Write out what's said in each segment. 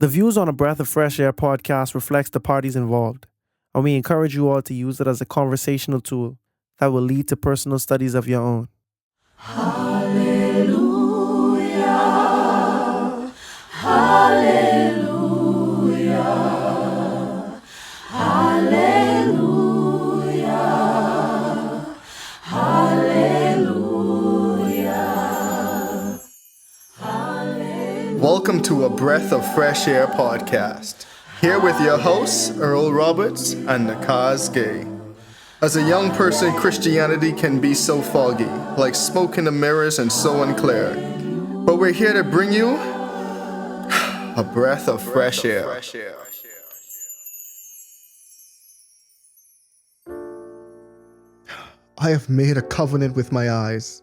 The views on a Breath of Fresh Air podcast reflects the parties involved, and we encourage you all to use it as a conversational tool that will lead to personal studies of your own. Hallelujah, hallelujah, hallelujah, hallelujah, hallelujah. Welcome to a Breath of Fresh Air podcast. Here with your hosts, Earl Roberts and Nakhaz Gay. As a young person, Christianity can be so foggy, like smoke in the mirrors and so unclear. But we're here to bring you a breath of fresh air. I have made a covenant with my eyes.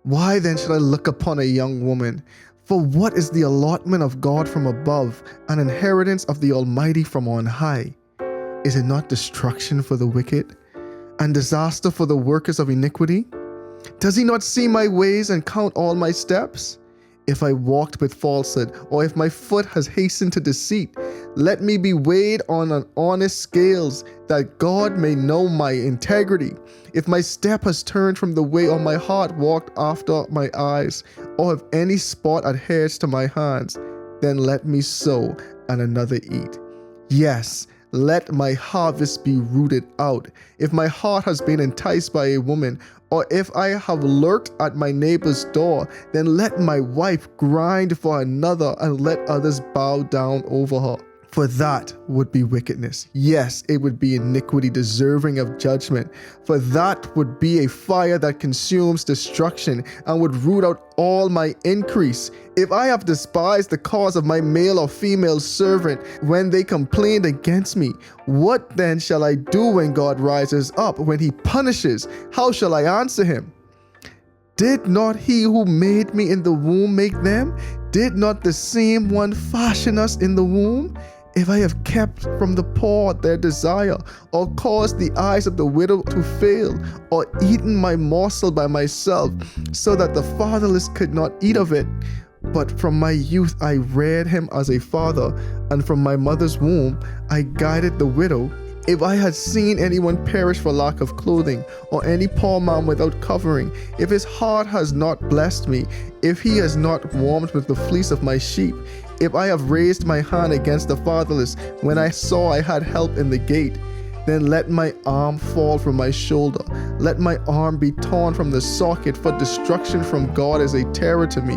Why then should I look upon a young woman? For what is the allotment of God from above, an inheritance of the Almighty from on high? Is it not destruction for the wicked, and disaster for the workers of iniquity? Does he not see my ways and count all my steps? If I walked with falsehood, or if my foot has hastened to deceit, let me be weighed on an honest scales, that God may know my integrity. If my step has turned from the way, or my heart walked after my eyes, or if any spot adheres to my hands, then let me sow and another eat. Yes, let my harvest be rooted out. If my heart has been enticed by a woman, or if I have lurked at my neighbor's door, then let my wife grind for another, and let others bow down over her. For that would be wickedness. Yes, it would be iniquity deserving of judgment. For that would be a fire that consumes destruction and would root out all my increase. If I have despised the cause of my male or female servant when they complained against me, what then shall I do when God rises up, when he punishes? How shall I answer him? Did not he who made me in the womb make them? Did not the same one fashion us in the womb? If I have kept from the poor their desire, or caused the eyes of the widow to fail, or eaten my morsel by myself, so that the fatherless could not eat of it, but from my youth I reared him as a father, and from my mother's womb I guided the widow. If I had seen anyone perish for lack of clothing, or any poor man without covering, if his heart has not blessed me, if he has not warmed with the fleece of my sheep, if I have raised my hand against the fatherless, when I saw I had help in the gate, then let my arm fall from my shoulder. Let my arm be torn from the socket, for destruction from God is a terror to me,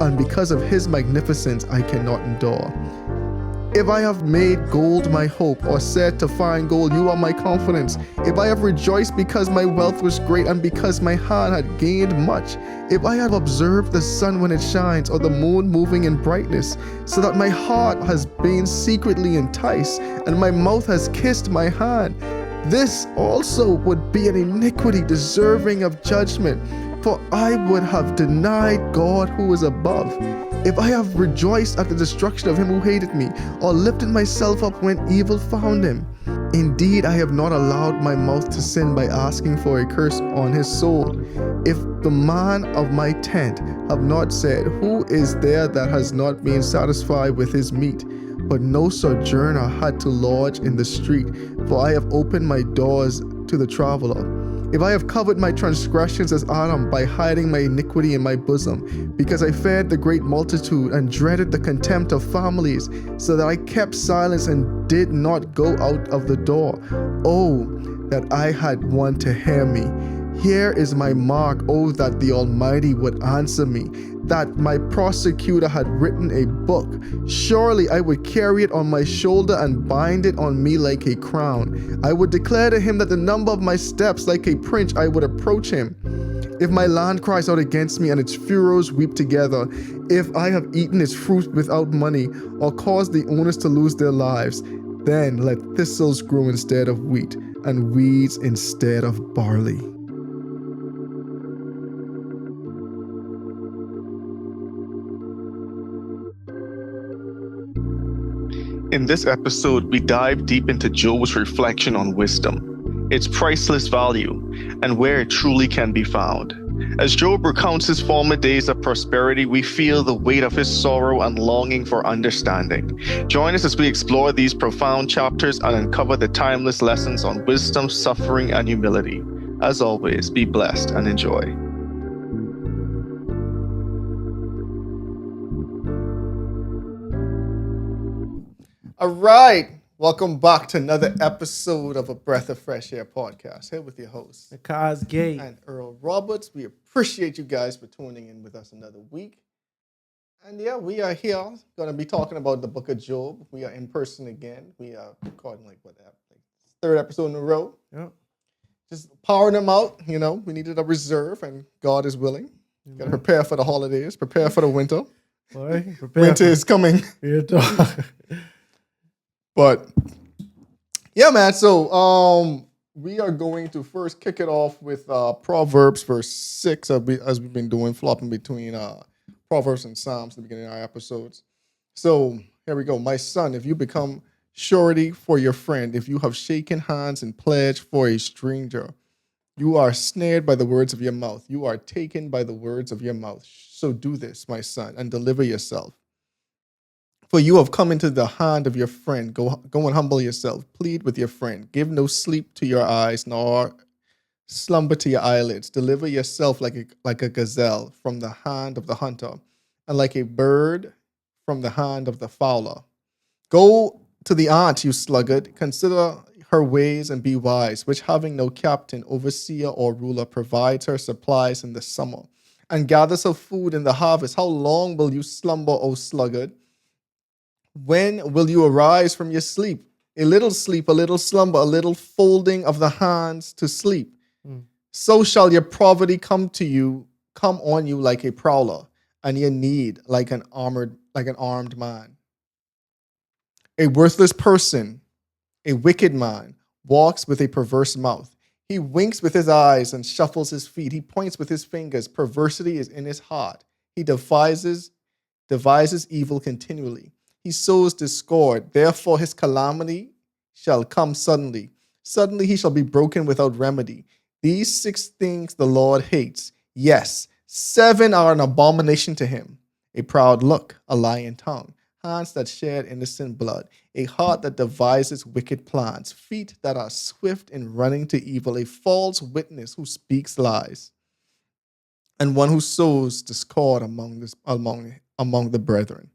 and because of his magnificence I cannot endure. If I have made gold my hope, or said to find gold, you are my confidence. If I have rejoiced because my wealth was great, and because my hand had gained much. If I have observed the sun when it shines, or the moon moving in brightness, so that my heart has been secretly enticed, and my mouth has kissed my hand, this also would be an iniquity deserving of judgment. For I would have denied God who is above. If I have rejoiced at the destruction of him who hated me, or lifted myself up when evil found him. Indeed, I have not allowed my mouth to sin by asking for a curse on his soul. If the man of my tent have not said, who is there that has not been satisfied with his meat? But no sojourner had to lodge in the street, for I have opened my doors to the traveler. If I have covered my transgressions as Adam by hiding my iniquity in my bosom, because I feared the great multitude and dreaded the contempt of families, so that I kept silence and did not go out of the door. Oh, that I had one to hear me. Here is my mark, oh, that the Almighty would answer me, that my prosecutor had written a book. Surely I would carry it on my shoulder and bind it on me like a crown. I would declare to him that the number of my steps, like a prince, I would approach him. If my land cries out against me and its furrows weep together, if I have eaten its fruit without money, or caused the owners to lose their lives, then let thistles grow instead of wheat, and weeds instead of barley. In this episode, we dive deep into Job's reflection on wisdom, its priceless value, and where it truly can be found. As Job recounts his former days of prosperity, we feel the weight of his sorrow and longing for understanding. Join us as we explore these profound chapters and uncover the timeless lessons on wisdom, suffering, and humility. As always, be blessed and enjoy. All right. Welcome back to another episode of A Breath of Fresh Air podcast. Here with your hosts, Nakhaz Gay. and Earl Roberts. We appreciate you guys for tuning in with us another week. And yeah, we are here going to be talking about the book of Job. We are in person again. We are recording third episode in a row. Yep. Just powering them out. You know, we needed a reserve, and God is willing. Got to prepare for the holidays, prepare for the winter. Boy, prepare Winter is coming. Real talk. But yeah, man. So we are going to first kick it off with Proverbs verse 6, as we've been doing, flopping between Proverbs and Psalms at the beginning of our episodes. So here we go. My son, if you become surety for your friend, if you have shaken hands and pledged for a stranger, you are snared by the words of your mouth. You are taken by the words of your mouth. So do this, my son, and deliver yourself. For you have come into the hand of your friend. Go and humble yourself. Plead with your friend. Give no sleep to your eyes, nor slumber to your eyelids. Deliver yourself like a gazelle from the hand of the hunter, and like a bird from the hand of the fowler. Go to the ant, you sluggard. Consider her ways and be wise, which having no captain, overseer, or ruler, provides her supplies in the summer, and gathers her food in the harvest. How long will you slumber, O sluggard? When will you arise from your sleep? A little sleep, a little slumber, a little folding of the hands to sleep. So shall your poverty come on you like a prowler, and your need like an armed man. A worthless person, a wicked man, walks with a perverse mouth. He winks with his eyes and shuffles his feet. He points with his fingers. Perversity is in his heart. He devises evil continually. He sows discord. Therefore his calamity shall come suddenly. Suddenly he shall be broken without remedy. These 6 things the Lord hates. Yes, 7 are an abomination to him. A proud look, a lying tongue, hands that shed innocent blood, a heart that devises wicked plans, feet that are swift in running to evil, a false witness who speaks lies, and one who sows discord among the brethren.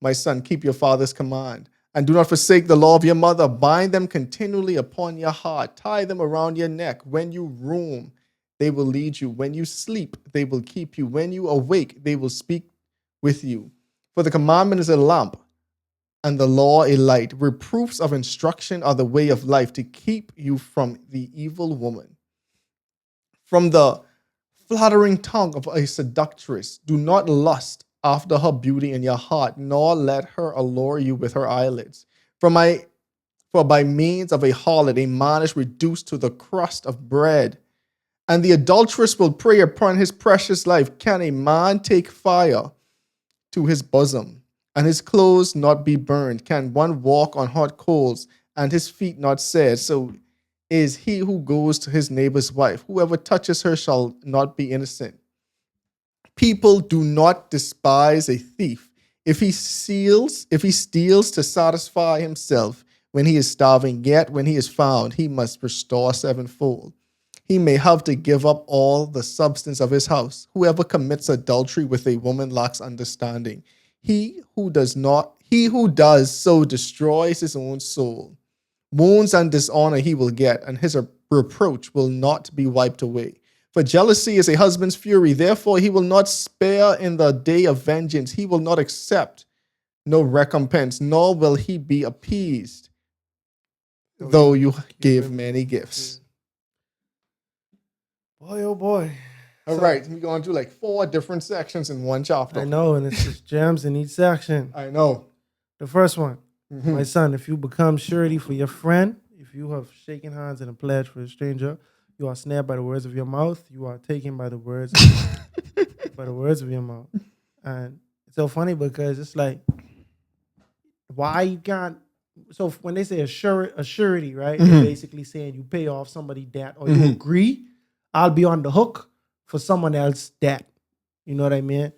My son, keep your father's command, and do not forsake the law of your mother. Bind them continually upon your heart. Tie them around your neck. When you roam, they will lead you. When you sleep, they will keep you. When you awake, they will speak with you. For the commandment is a lamp, and the law a light. Reproofs of instruction are the way of life, to keep you from the evil woman. From the flattering tongue of a seductress, do not lust after her beauty in your heart, nor let her allure you with her eyelids. For by means of a harlot, a man is reduced to the crust of bread, and the adulteress will prey upon his precious life. Can a man take fire to his bosom, and his clothes not be burned? Can one walk on hot coals, and his feet not seared? So is he who goes to his neighbor's wife. Whoever touches her shall not be innocent. People do not despise a thief if he steals to satisfy himself when he is starving, yet when he is found, he must restore 7-fold. He may have to give up all the substance of his house. Whoever commits adultery with a woman lacks understanding. He who does so destroys his own soul. Wounds and dishonor he will get, and his reproach will not be wiped away. For jealousy is a husband's fury. Therefore he will not spare in the day of vengeance. He will not accept no recompense, nor will he be appeased, though you give many gifts. Boy, oh boy. All right, we're going to do like 4 different sections in one chapter. I know, and it's just gems in each section. I know. The first one, my son, if you become surety for your friend, if you have shaken hands in a pledge for a stranger, you are snared by the words of your mouth. You are taken by the words of your mouth. And it's so funny because it's like, why you can't? So when they say a surety, right? They're basically saying you pay off somebody debt, or you agree, I'll be on the hook for someone else's debt. You know what I mean?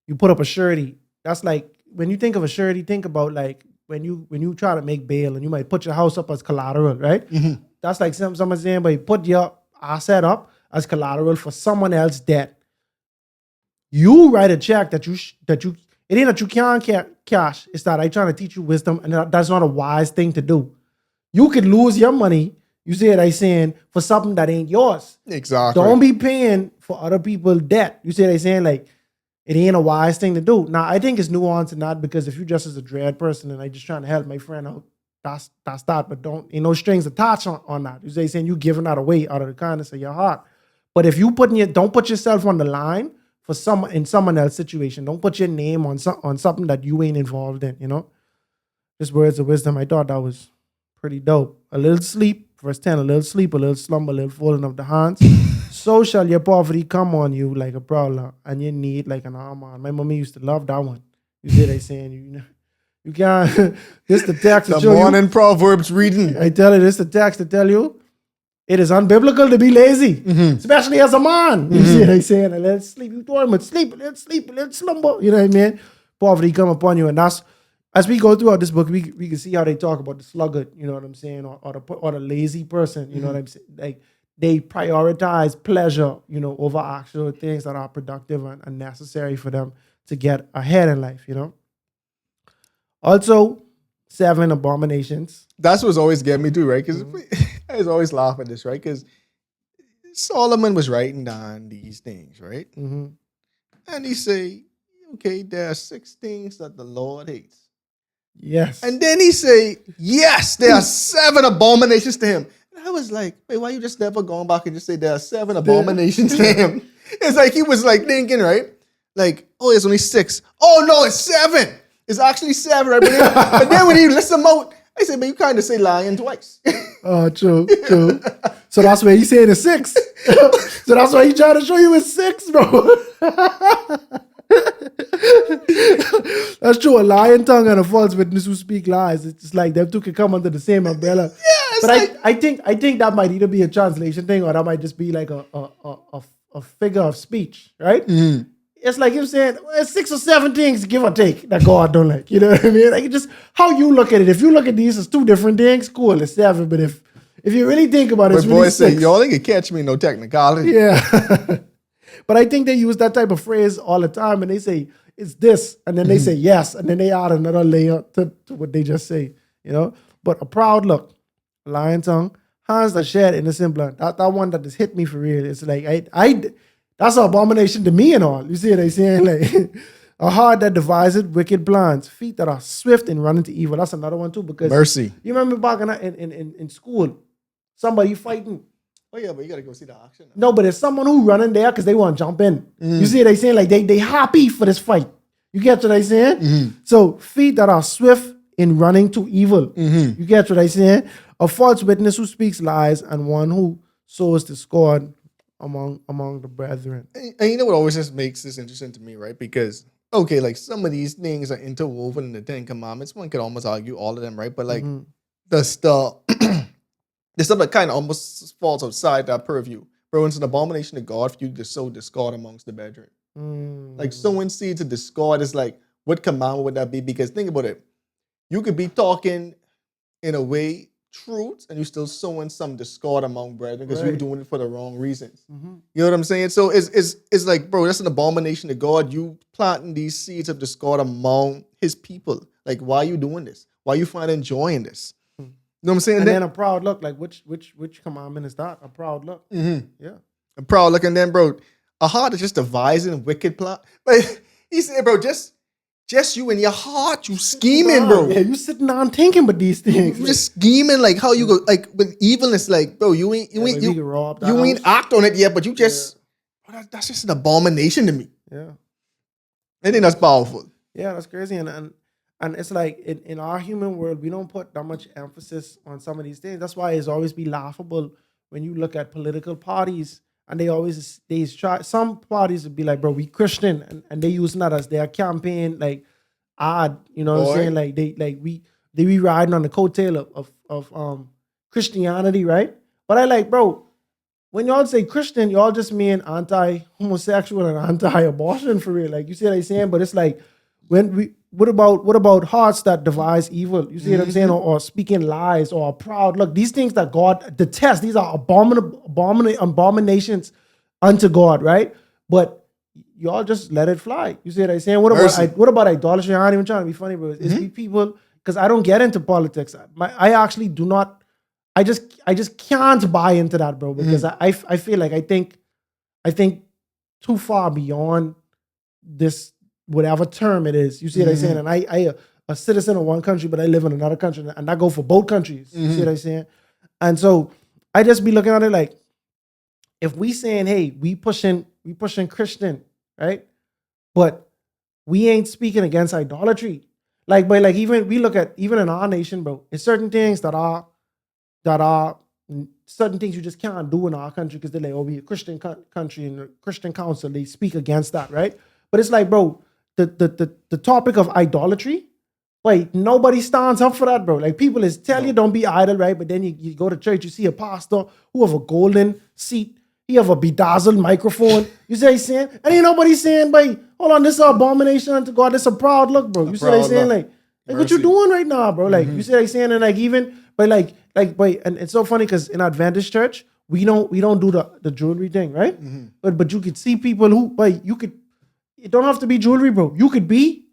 You put up a surety. That's like when you think of a surety, think about like when you try to make bail and you might put your house up as collateral, right? That's like someone saying, but you put your asset up as collateral for someone else's debt. You write a check that you it ain't that you can't cash. It's that I trying to teach you wisdom, and that's not a wise thing to do. You could lose your money. You see what I saying for something that ain't yours. Exactly. Don't be paying for other people's debt. You see what I saying? Like it ain't a wise thing to do. Now I think it's nuanced in that because if you just as a dread person and I just trying to help my friend out, that's that. But ain't no strings attached on that. You see what I'm saying? You giving that away out of the kindness of your heart. But if you don't put yourself on the line for someone else's situation. Don't put your name on something that you ain't involved in, you know? Just words of wisdom. I thought that was pretty dope. A little sleep, verse 10, a little sleep, a little slumber, a little folding of the hands. So shall your poverty come on you like a prowler, and your need like an armor. My mommy used to love that one. You see they saying, you can't, this the text to The show morning Proverbs reading. I tell you, this the text to tell you, it is unbiblical to be lazy, especially as a man. You see what I'm saying? A little sleep, you told him, sleep, a little slumber. You know what I mean? Poverty come upon you. And that's, as we go throughout this book, we can see how they talk about the sluggard, you know what I'm saying? Or the lazy person, you know what I'm saying? Like, they prioritize pleasure, you know, over actual things that are productive and necessary for them to get ahead in life, you know? Also, 7 abominations. That's what's always getting me too, right? Because I was always laugh at this, right? Because Solomon was writing down these things, right? And he say, okay, there are 6 things that the Lord hates. Yes. And then he say, yes, there are 7 abominations to him. And I was like, wait, why you just never going back and just say there are 7 abominations to him? It's like he was like thinking, right? Like, oh, it's only 6. Oh no, it's 7. It's actually 7, right? But then when he lists them out, I said, man, you kind of say lying twice. Oh, true. So that's why he's saying it's 6. So that's why he trying to show you it's 6, bro. That's true. A lying tongue and a false witness who speak lies. It's just like them two can come under the same umbrella. Yeah, but like, I think that might either be a translation thing or that might just be like a figure of speech, right? It's like him saying, well, 6 or 7 things, give or take, that God don't like. You know what I mean? Like, just how you look at it. If you look at these as 2 different things, cool, it's 7. But if you really think about it, it's really 6. Say, y'all ain't gonna catch me in no technicality. Yeah. But I think they use that type of phrase all the time, and they say, it's this, and then they say yes, and then they add another layer to what they just say, you know? But a proud look, lying tongue, hands that shed innocent blood. That one that just hit me for real. It's like, that's an abomination to me and all. You see what I'm saying? Like, a heart that devises wicked plans, feet that are swift in running to evil. That's another one too, because mercy. You remember back in school, somebody fighting. Oh yeah, but you gotta go see the action. No, but it's someone who running there because they want to jump in. You see what I'm saying? Like they happy for this fight. You get what I'm saying? So feet that are swift in running to evil. You get what I'm saying? A false witness who speaks lies and one who sows discord among the brethren. And you know what always just makes this interesting to me, right? Because okay, like some of these things are interwoven in the 10 Commandments. One could almost argue all of them, right? But like the stuff that kind of almost falls outside that purview. Bro, it's an abomination to God for you to sow discord amongst the brethren. Like sowing seeds of discord is like, what commandment would that be? Because think about it. You could be talking in a way truth and you're still sowing some discord among brethren because you're doing it for the wrong reasons. You know what I'm saying? So it's like, bro, that's an abomination to God. You planting these seeds of discord among his people. Like, why are you doing this? Why are you finding joy in this? You know what I'm saying? And then a proud look, like which commandment is that? A proud look. Yeah. A proud look, and then, bro, a heart is just devising wicked plot. But he said, bro, just you in your heart, you scheming, bro. Yeah, you sitting down thinking about these things. You just scheming, like how you go, like with evilness, like, bro, you ain't act on it yet, but you just, bro, that's just an abomination to me. Yeah. I think that's powerful. Yeah, that's crazy. And it's like in our human world, we don't put that much emphasis on some of these things. That's why it's always be laughable when you look at political parties and they try, some parties would be like, bro, we Christian, and they use that as their campaign, like ad, you know what I'm saying? Like they be riding on the coattail of Christianity, right? But I like, bro, when y'all say Christian, y'all just mean anti-homosexual and anti-abortion for real. Like, you see what I'm saying? But it's like, what about hearts that devise evil? You see what I'm saying? Or speaking lies or proud. Look, these things that God detests, these are abominations unto God, right? But y'all just let it fly. You see what I'm saying? What about idolatry? I'm not even trying to be funny, bro. It's people, because I don't get into politics. I actually do not. I just can't buy into that, bro, because I feel like I think too far beyond this whatever term it is. You see what I'm saying? And I a citizen of one country, but I live in another country, and I go for both countries. You see what I'm saying? And so I just be looking at it like, if we saying, hey, we pushing Christian, right? But we ain't speaking against idolatry. Like, but like, even we look at, even in our nation, bro, it's certain things that are certain things you just can't do in our country because they're like, oh, we a Christian country and a Christian council, they speak against that, right? But it's like, bro, the topic of idolatry, wait, nobody stands up for that, bro. Like, people is tell you don't be idle, right? But then you go to church, you see a pastor who have a golden seat, he have a bedazzled microphone. You see what he's saying? And ain't nobody saying, but hold on, this is an abomination unto God. This is a proud look, bro. You see what I'm saying? Like what you doing right now, bro? Like, you see what I'm saying? And like, even, but and it's so funny because in Adventist church, we don't do the jewelry thing, right? But you could see people who, it don't have to be jewelry, bro. You could be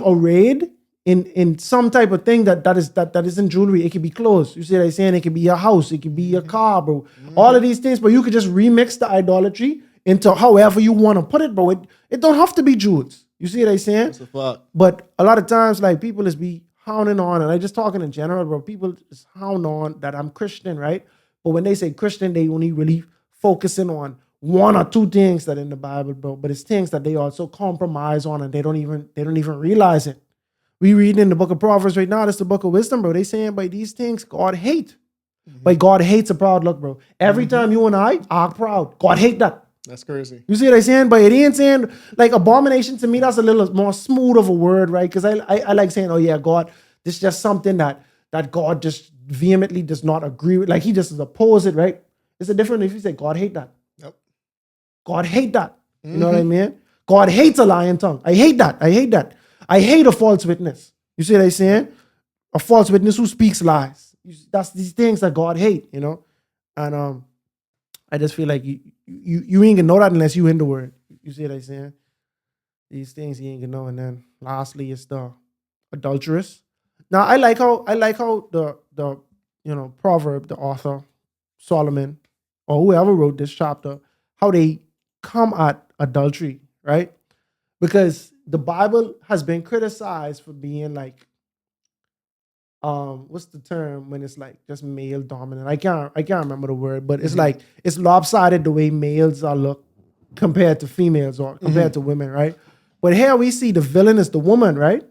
arrayed in some type of thing that isn't jewelry. It could be clothes. You see what I'm saying? It could be your house. It could be your car, bro. All of these things, but you could just remix the idolatry into however you want to put it, bro. It don't have to be jewels. You see what I'm saying? That's a fact. But a lot of times, like, people is be hounding on, and I just talking in general, bro. People is hound on that I'm Christian, right? But when they say Christian, they only really focusing on one or two things that in the Bible, bro. But it's things that they also compromise on, and they don't even realize it. We read in the book of Proverbs right now. That's the book of wisdom, bro. They saying by these things God hate. But God hates a proud look, bro. Every time you and I are proud, God hate that. That's crazy. You see what I'm saying? But it ain't saying, like, abomination to me, that's a little more smooth of a word, right? Because I like saying, oh yeah, God, this is just something that God just vehemently does not agree with. Like, he just is opposed it, right? It's a different if you say God hate that. Yep. God hate that. You know what I mean? God hates a lying tongue. I hate that. I hate a false witness. You see what I'm saying? A false witness who speaks lies. That's these things that God hate, you know? And I just feel like you ain't gonna know that unless you in the word. You see what I'm saying? These things you ain't gonna know. And then lastly, it's the adulterous. Now I like how the proverb, the author Solomon or whoever wrote this chapter, how they come at adultery, right? Because the Bible has been criticized for being like, what's the term when it's like just male dominant? I can't remember the word, but it's like it's lopsided the way males are look compared to females or compared to women, right? But here we see the villain is the woman, right?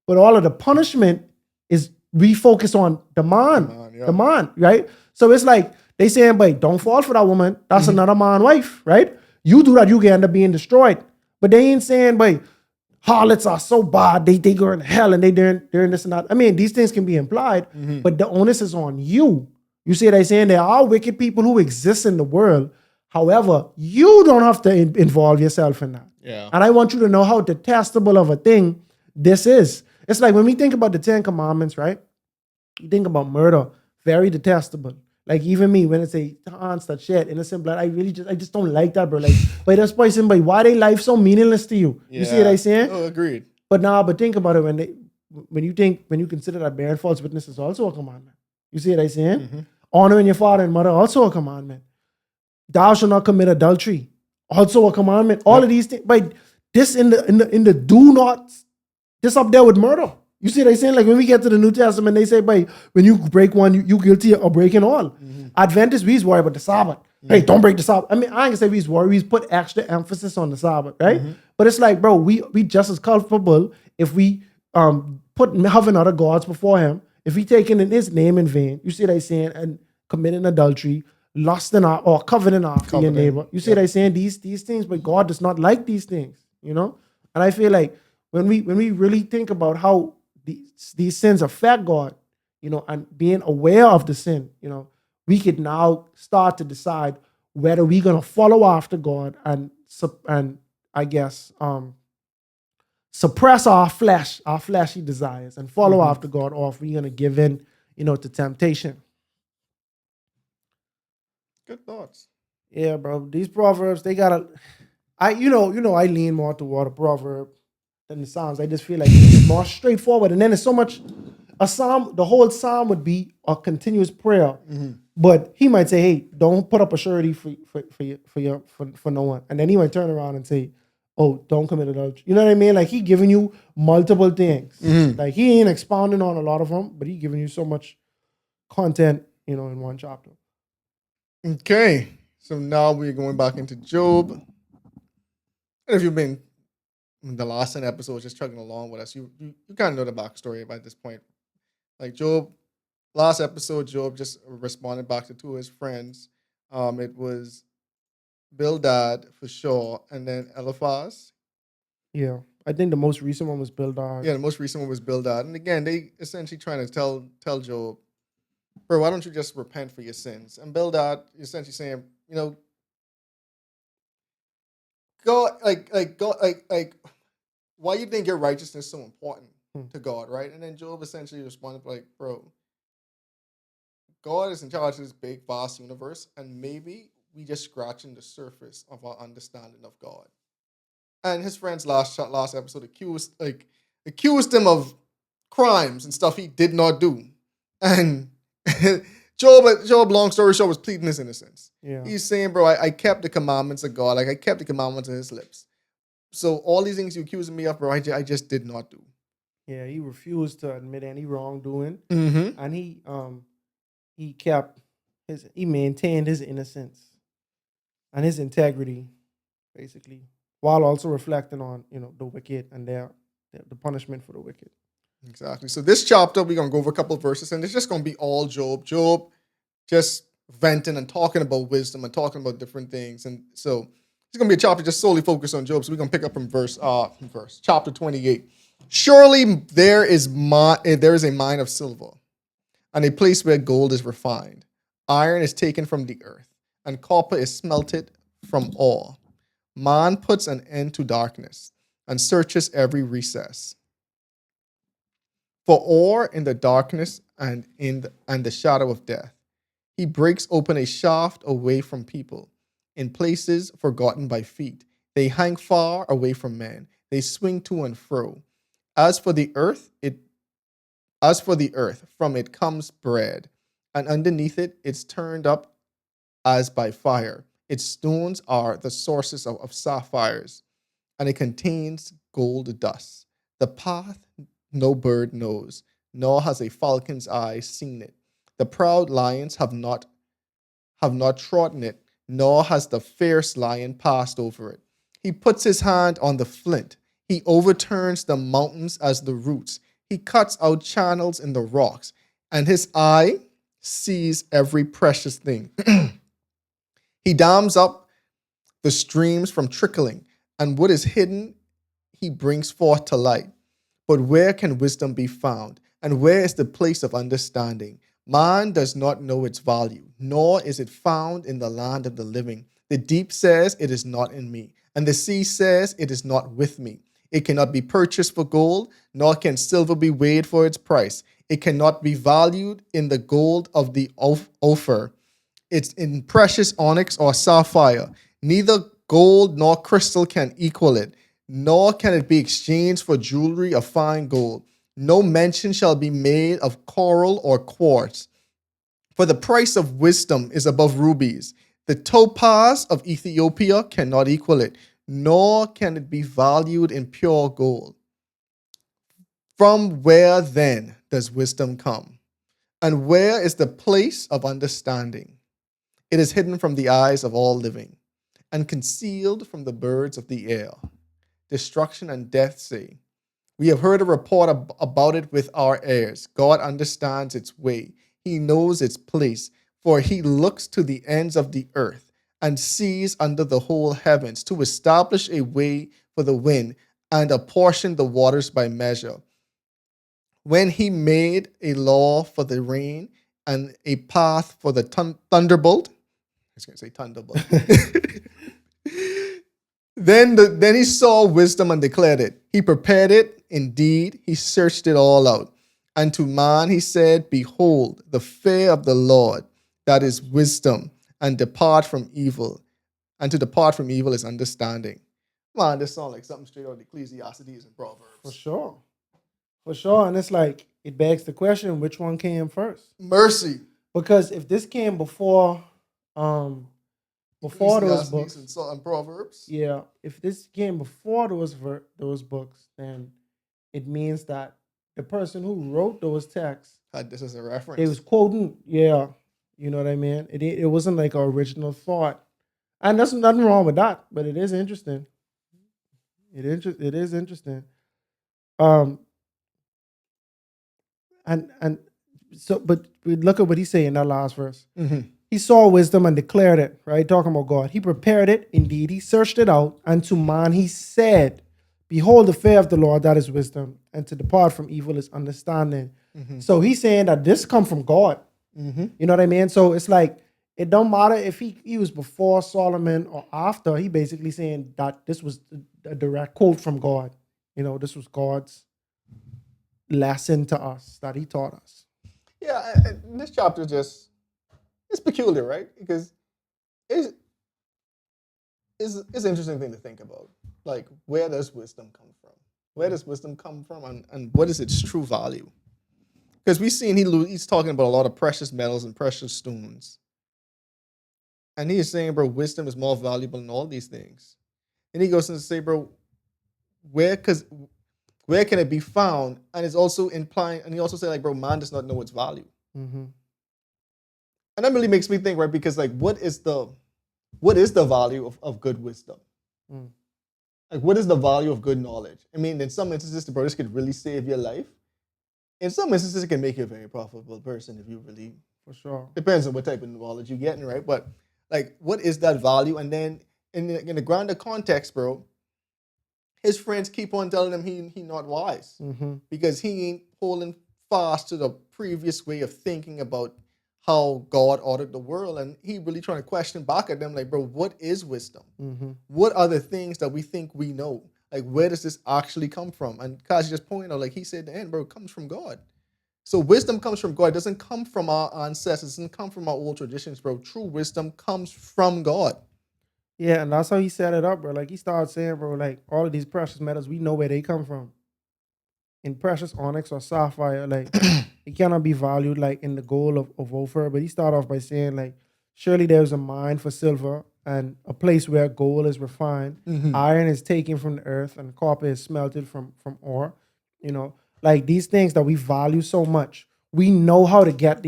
But all of the punishment is refocused on the man, right? So it's like they saying, but don't fall for that woman. That's another man wife, right? You do that, you can end up being destroyed. But they ain't saying, but harlots are so bad, they go in hell and they're this and that. I mean, these things can be implied, but the onus is on you. You see what I'm saying? There are wicked people who exist in the world. However, you don't have to involve yourself in that. Yeah. And I want you to know how detestable of a thing this is. It's like when we think about the 10 Commandments, right? You think about murder, very detestable. Like even me, when it's a hands that shed innocent blood, I just don't like that, bro. Like, by this person, by why they life so meaningless to you? You see what I'm saying? Oh, agreed. But think about it when you consider that bearing false witness is also a commandment. You see what I'm saying? Honoring your father and mother, also a commandment. Thou shalt not commit adultery, also a commandment. All of these things, but this in the do not, this up there with murder. You see what I'm saying? Like when we get to the New Testament, they say, by when you break one, you guilty of breaking all. Adventists, we worry about the Sabbath. Hey, don't break the Sabbath. I mean, I ain't gonna say we worry, we put extra emphasis on the Sabbath, right? But it's like, bro, we just as culpable if we having other gods before him, if we taking in his name in vain, you see what I'm saying, and committing adultery, lusting or coveting after your neighbor. You see what I'm saying? These things, but God does not like these things, you know? And I feel like when we really think about how these sins affect God, you know, and being aware of the sin, you know, we could now start to decide whether we're gonna follow after God and I guess suppress our fleshy desires, and follow after God, or if we're gonna give in, to temptation. Good thoughts. Yeah, bro. These proverbs, they gotta. I I lean more toward a proverb than the Psalms. I just feel like it's more straightforward, and then it's so much. A psalm, the whole psalm would be a continuous prayer, but he might say, "Hey, don't put up a surety for no one," and then he might turn around and say, "Oh, don't commit adultery." You know what I mean? Like he giving you multiple things. Like he ain't expounding on a lot of them, but he giving you so much content, in one chapter. Okay, so now we're going back into Job. And if you've been in the last 10 episodes just chugging along with us, you kind of know the backstory by this point. Like Job, last episode, Job just responded back to two of his friends. It was Bildad for sure, and then Eliphaz. Yeah, I think the most recent one was Bildad. Yeah, the most recent one was Bildad. And again, they essentially trying to tell Job, bro, why don't you just repent for your sins? And Bildad essentially saying, go why you think your righteousness is so important to God, right? And then Job essentially responded like, bro, God is in charge of this big, vast universe, and maybe we just scratching the surface of our understanding of God. And his friends last episode accused him of crimes and stuff he did not do. And Job, long story short, was pleading his innocence. Yeah. He's saying, bro, I kept the commandments of God. Like, I kept the commandments of his lips. So all these things you accusing me of, bro, I just did not do. Yeah, he refused to admit any wrongdoing. Mm-hmm. And he maintained his innocence and his integrity, basically, while also reflecting on, the wicked and the punishment for the wicked. Exactly. So this chapter, we're going to go over a couple of verses, and it's just going to be all Job. Job just venting and talking about wisdom and talking about different things. And so it's going to be a chapter just solely focused on Job. So we're going to pick up from chapter 28. Surely there is a mine of silver, and a place where gold is refined. Iron is taken from the earth, and copper is smelted from ore. Man puts an end to darkness and searches every recess. For ore in the darkness and the shadow of death. He breaks open a shaft away from people, in places forgotten by feet. They hang far away from men. They swing to and fro. As for the earth, from it comes bread, and underneath it, it's turned up as by fire. Its stones are the sources of sapphires, and it contains gold dust. The path no bird knows, nor has a falcon's eye seen it. The proud lions have not trodden it, nor has the fierce lion passed over it. He puts his hand on the flint. He overturns the mountains as the roots. He cuts out channels in the rocks, and his eye sees every precious thing. He dams up the streams from trickling, and what is hidden he brings forth to light. But where can wisdom be found? And where is the place of understanding? Man does not know its value, nor is it found in the land of the living. The deep says, it is not in me, and the sea says, it is not with me. It cannot be purchased for gold, nor can silver be weighed for its price. It cannot be valued in the gold of the Ophir. It's in precious onyx or sapphire. Neither gold nor crystal can equal it, nor can it be exchanged for jewelry of fine gold. No mention shall be made of coral or quartz. For the price of wisdom is above rubies. The topaz of Ethiopia cannot equal it, nor can it be valued in pure gold. From where then does wisdom come? And where is the place of understanding? It is hidden from the eyes of all living, and concealed from the birds of the air. Destruction and death say, we have heard a report about it with our ears. God understands its way. He knows its place, for he looks to the ends of the earth and sees under the whole heavens to establish a way for the wind and apportion the waters by measure. When he made a law for the rain, and a path for the thunderbolt. I was going to say thunderbolt. Then he saw wisdom and declared it. He prepared it. Indeed, he searched it all out. And to man he said, behold, the fear of the Lord, that is wisdom, and depart from evil. And to depart from evil is understanding. Man, this sounds like something straight out of Ecclesiastes and Proverbs. For sure. For sure. And it's like, it begs the question, which one came first? Mercy. Because if this came before those books and Proverbs. Yeah, if this came before those books, then it means that the person who wrote those texts Had this as a reference. they was quoting, you know what I mean? It wasn't like an original thought. And there's nothing wrong with that, but it is interesting. It is interesting. And so, but look at what he's saying in that last verse. Mm-hmm. He saw wisdom and declared it, right? Talking about God. He prepared it. Indeed, he searched it out. And to man he said, behold, the fear of the Lord, that is wisdom. And to depart from evil is understanding. Mm-hmm. So he's saying that this come from God. Mm-hmm. You know what I mean? So it's like, it don't matter if he was before Solomon or after. He basically saying that this was a direct quote from God. You know, this was God's lesson to us that he taught us. Yeah, and this chapter it's peculiar, right? Because it's an interesting thing to think about. Like, where does wisdom come from? Where does wisdom come from, and what is its true value? Because we've seen he's talking about a lot of precious metals and precious stones. And he is saying, bro, wisdom is more valuable than all these things. And he goes on to say, bro, where can it be found? And it's also implying, and he also said, like, bro, man does not know its value. Mm-hmm. And that really makes me think, right? Because, like, what is the value of good wisdom? Mm. Like, what is the value of good knowledge? I mean, in some instances, the brothers could really save your life. In some instances, it can make you a very profitable person if you really. For sure. Depends on what type of knowledge you're getting, right? But, like, what is that value? And then in the grander context, bro, his friends keep on telling him he not wise. Mm-hmm. Because he ain't holding fast to the previous way of thinking about how God ordered the world. And he really trying to question back at them, like, bro, what is wisdom? Mm-hmm. What are the things that we think we know? Like, where does this actually come from? And Kaz just pointed out, like he said at the end, bro, it comes from God. So wisdom comes from God. It doesn't come from our ancestors. It doesn't come from our old traditions, bro. True wisdom comes from God. Yeah, and that's how he set it up, bro. Like, he started saying, bro, like, all of these precious metals, we know where they come from. In precious onyx or sapphire, like, it cannot be valued, like, in the gold of Ophir. But he started off by saying, like, surely there's a mine for silver and a place where gold is refined. Mm-hmm. Iron is taken from the earth and copper is smelted from ore. You know, like, these things that we value so much, we know how to get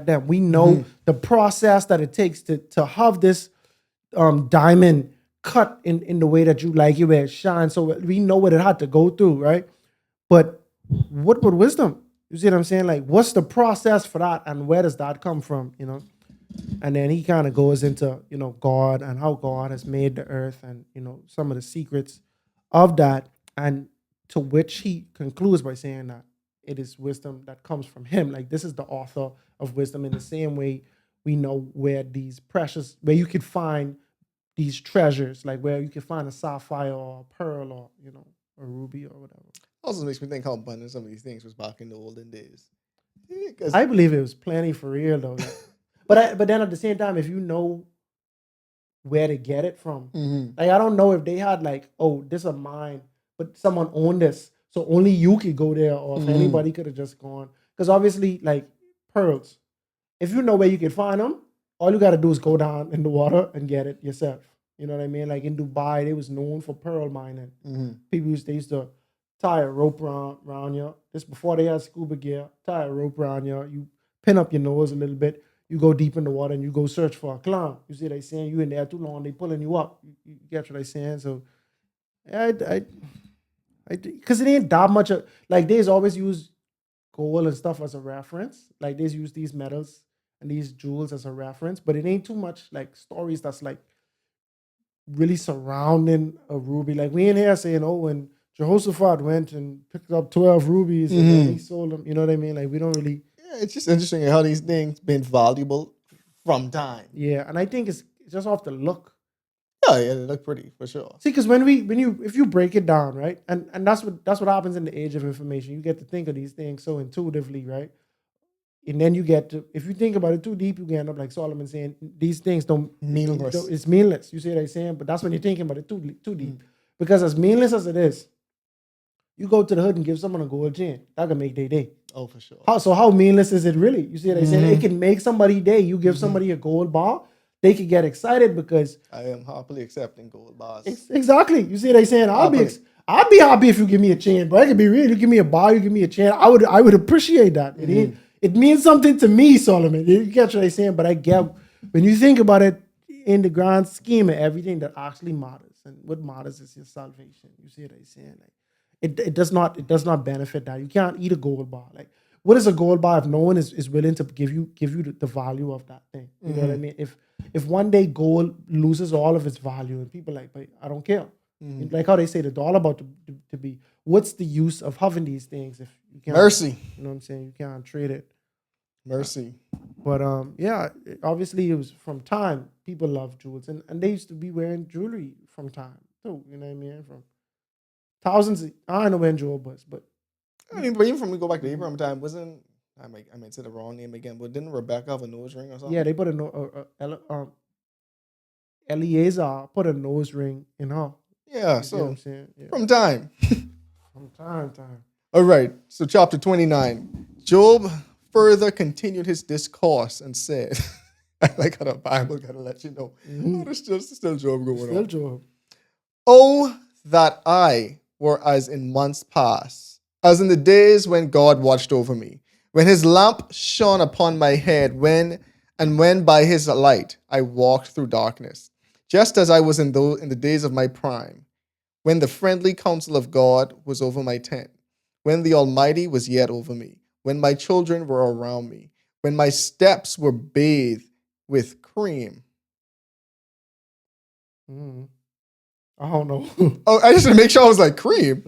them. We know the process that it takes to have this diamond cut in the way that you like it, where it shines. So we know what it had to go through, right? But what would wisdom? You see what I'm saying? Like, what's the process for that, and where does that come from? You know, and then he kind of goes into, you know, God and how God has made the earth, and, you know, some of the secrets of that, and to which he concludes by saying that it is wisdom that comes from him. Like, this is the author of wisdom. In the same way, we know where you could find these treasures, like where you can find a sapphire or a pearl or, you know, a ruby or whatever. Also makes me think how abundant some of these things was back in the olden days. Yeah, I believe it was plenty for real though. Like, but then at the same time, if you know where to get it from, like, I don't know if they had, like, oh, this is a mine, but someone owned this, so only you could go there, or if anybody could have just gone. Because obviously, like, pearls, if you know where you can find them, all you got to do is go down in the water and get it yourself. You know what I mean? Like, in Dubai, they was known for pearl mining. They used to tie a rope around you. This before they had scuba gear. Tie a rope around you. You pin up your nose a little bit. You go deep in the water and you go search for a clown. You see what I'm saying? You in there too long, they pulling you up. You get what I'm saying? So, because it ain't that much. Like, they's always use gold and stuff as a reference. Like, they's use these metals and these jewels as a reference, but it ain't too much, like, stories that's, like, really surrounding a ruby. Like, we in here saying, oh, when Jehoshaphat went and picked up 12 rubies and then he sold them, you know what I mean? Like, we don't really. Yeah, It's just interesting how these things been valuable from time. Yeah, and I think it's just off the look. Yeah, they look pretty for sure. See, because if you break it down, right, and that's what happens in the age of information. You get to think of these things so intuitively, right? And then you get to, if you think about it too deep, you can end up like Solomon saying these things Meaningless. It's meaningless. You see what I'm saying? But that's when you're thinking about it too deep. Because as meaningless as it is, you go to the hood and give someone a gold chain, that can make their day. Oh, for sure. How meaningless is it really? You see what I'm saying? It can make somebody's day. You give somebody a gold bar, they could get excited because I am happily accepting gold bars. exactly. You see what I'm saying? I'd be happy if you give me a chain, but I could be real. You give me a bar, you give me a chain. I would appreciate that. It means something to me, Solomon. You get what I'm saying? But I get when you think about it in the grand scheme of everything that actually matters, and what matters is your salvation. You see what I'm saying? Like, it does not benefit that. You can't eat a gold bar. Like, what is a gold bar if no one is willing to give you the value of that thing? You know what I mean? If one day gold loses all of its value and people like, but I don't care. Like how they say the all about to be. What's the use of having these things if you can't? Mercy. You know what I'm saying? You can't trade it. Mercy. But yeah, obviously it was from time. People love jewels, and they used to be wearing jewelry from time too. You know what I mean? From thousands. I don't know when jewel was, but I mean, but even from we go back to Abraham time, wasn't I might say the wrong name again, but didn't Rebecca have a nose ring or something? yeah, they put Eliezer put a nose ring in her. Yeah, You see what so I'm saying? Yeah. from time. From time. All right, so chapter 29. Job further continued his discourse and said, I like how the Bible gotta let you know. Oh, there's still Job going Still on. Job. Oh, that I were as in months past, as in the days when God watched over me, when his lamp shone upon my head, when by his light I walked through darkness, just as I was in the days of my prime, when the friendly counsel of God was over my tent, when the Almighty was yet over me, when my children were around me, when my steps were bathed with cream. I don't know. Oh, I just want to make sure I was like cream.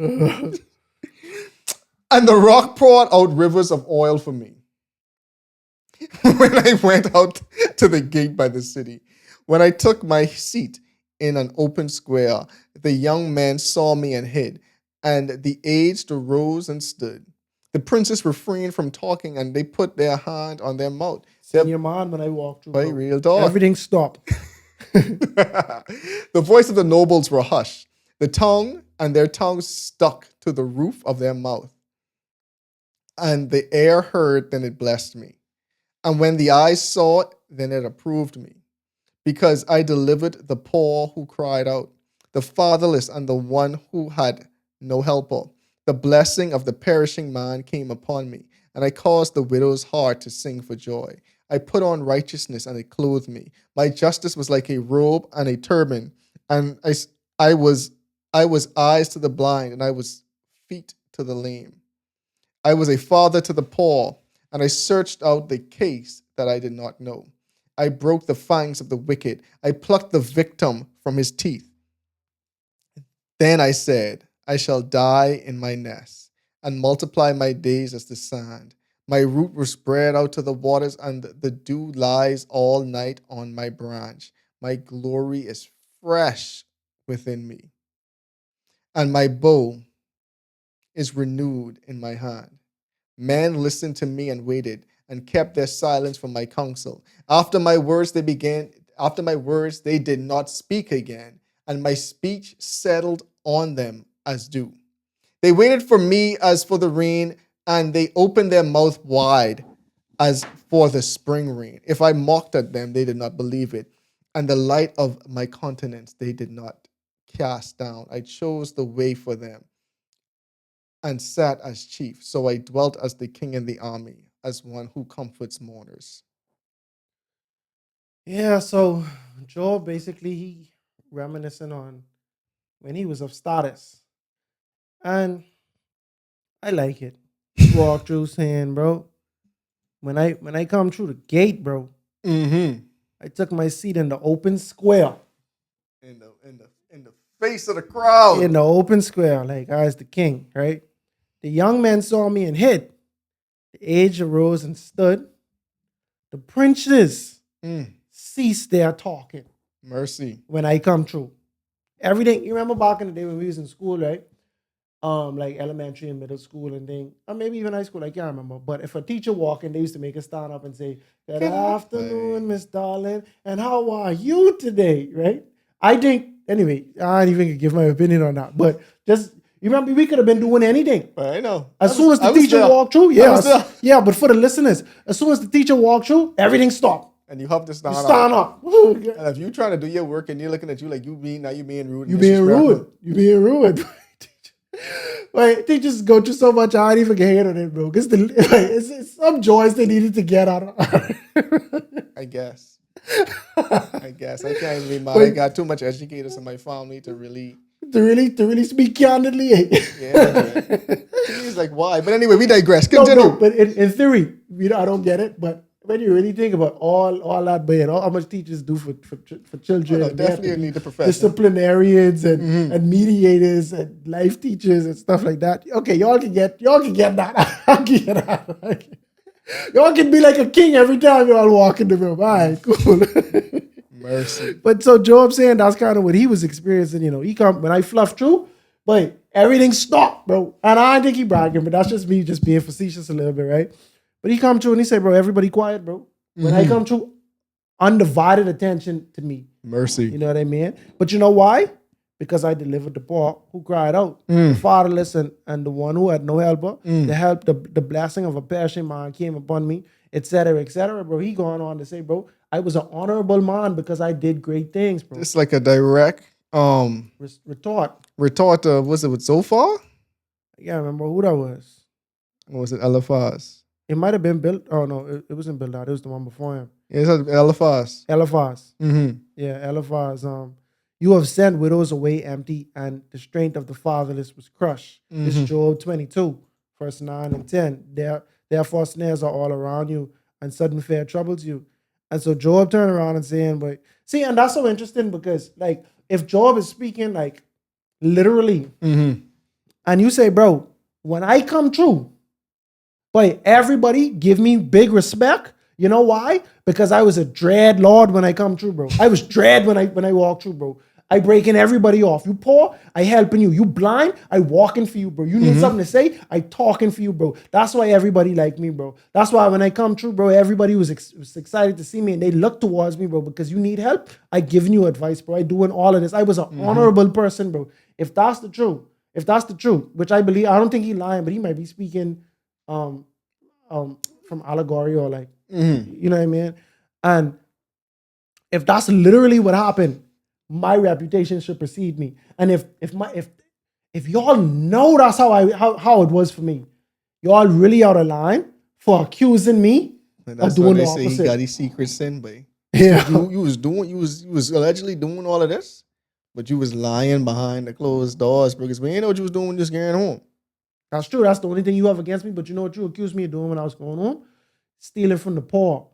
And the rock poured out rivers of oil for me. When I went out to the gate by the city, when I took my seat in an open square, the young men saw me and hid, and the aged arose and stood. The princes refrained from talking, and they put their hand on their mouth. In your mind when I walked through. By bro. real talk. Everything stopped. The voice of the nobles were hushed. Their tongues stuck to the roof of their mouth. And the air heard, then it blessed me. And when the eyes saw it, then it approved me. Because I delivered the poor who cried out, the fatherless and the one who had no helper. The blessing of the perishing man came upon me, and I caused the widow's heart to sing for joy. I put on righteousness, and it clothed me. My justice was like a robe and a turban, and I was eyes to the blind, and I was feet to the lame. I was a father to the poor, and I searched out the case that I did not know. I broke the fangs of the wicked. I plucked the victim from his teeth. Then I said, I shall die in my nest and multiply my days as the sand. My root was spread out to the waters, and the dew lies all night on my branch. My glory is fresh within me, and my bow is renewed in my hand. Men listened to me and waited, and kept their silence from my counsel. After my words, they did not speak again, and my speech settled on them as dew. They waited for me as for the rain, and they opened their mouth wide as for the spring rain. If I mocked at them, they did not believe it, and the light of my countenance they did not cast down. I chose the way for them and sat as chief. So I dwelt as the king in the army, as one who comforts mourners. Yeah, so Job basically he reminiscing on when he was of status. And I like it. Walk through saying, bro, when I come through the gate, bro, I took my seat in the open square. In the face of the crowd. In the open square, like I was the king, right? The young men saw me and hid. The age arose and stood. The princes ceased their talking Mercy. when I come through. Everything, you remember back in the day when we was in school, right? Like elementary and middle school and thing, or maybe even high school, I can't remember. But if a teacher walked in, they used to make us stand up and say, "Good afternoon, Miss Darling, and how are you today?" Right? I think, anyway, I don't even give my opinion on that. But just, you remember, we could have been doing anything. I know. As soon as the teacher walked through, yeah, but for the listeners, as soon as the teacher walked through, everything stopped. And you have to stand You up. stand up. And if you trying to do your work and they're looking at you like you being rude. You being rude. You being rude. Like, teachers go through so much, I don't even get hate on it, bro. Because it's some joys they needed to get out of. I guess. I can't even be mad. I got too much educators in my family to really speak candidly. Yeah. He's like, why? But anyway, we digress. Continue. No, but in theory, I don't get it. But when you really think about all that, but how much teachers do for children, definitely need the profession. Disciplinarians and mediators and life teachers and stuff like that. Okay, y'all can get that. I'll get that. Y'all can be like a king every time y'all walk in the room. All right, cool. Mercy. But so Job saying that's kind of what he was experiencing. He come when I fluffed through, but everything stopped, bro. And I think he bragging, but that's just me just being facetious a little bit, right? But he come through and he said, bro, everybody quiet, bro. When I come through, undivided attention to me. Mercy. You know what I mean? But you know why? Because I delivered the poor who cried out, the fatherless and the one who had no helper. The help, the blessing of a perishing man came upon me, etc., bro. He going on to say, bro, I was an honorable man because I did great things, bro. It's like a direct retort. Was it with Zophar? I can't remember who that was. Or was it Eliphaz? It might have been Bill. Oh no, it wasn't Bildad. It was the one before him. It's Eliphaz. Yeah, Eliphaz. You have sent widows away empty, and the strength of the fatherless was crushed. This is Job 22, verse 9 and 10. Therefore snares are all around you, and sudden fear troubles you. And so Job turned around and saying, but see, and that's so interesting because like if Job is speaking like literally, and you say, bro, when I come true, but everybody give me big respect. You know why? Because I was a dread lord when I come through, bro. I was dread when I walk through, bro. I breaking everybody off. You poor, I helping you. You blind, I walking for you, bro. You need something to say, I talking for you, bro. That's why everybody like me, bro. That's why when I come through, bro, everybody was excited to see me and they look towards me, bro, because you need help. I giving you advice, bro. I doing all of this. I was an honorable person, bro. If that's the truth, which I believe, I don't think he lying, but he might be speaking from allegory or like, you know what I mean? And if that's literally what happened, my reputation should precede me. And if y'all know that's how it was for me, y'all really out of line for accusing me of doing the opposite. Say he got his secret sin, boy. Yeah, you was allegedly doing all of this, but you was lying behind the closed doors because we ain't know what you was doing just getting home. That's true. That's the only thing you have against me. But you know what you accused me of doing when I was going home? Stealing from the poor,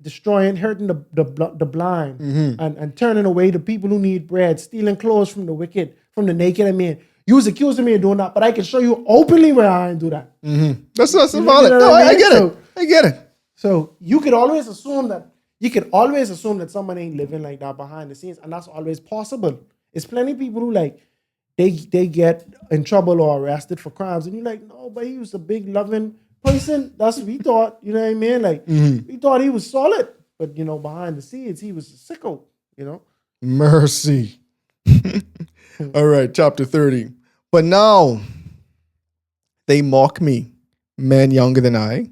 destroying, hurting the blind, and turning away the people who need bread, stealing clothes from the wicked, from the naked. I mean, you was accusing me of doing that, but I can show you openly where I ain't do that. That's valid. No, I get it. I get it. So you could always assume that someone ain't living like that behind the scenes, and that's always possible. It's plenty of people who like they get in trouble or arrested for crimes, and you're like, no, but he was a big loving person. That's what we thought. You know what I mean? Like we thought he was solid, but behind the scenes he was a sicko. Mercy. All right, chapter 30. But now they mock me, men younger than I,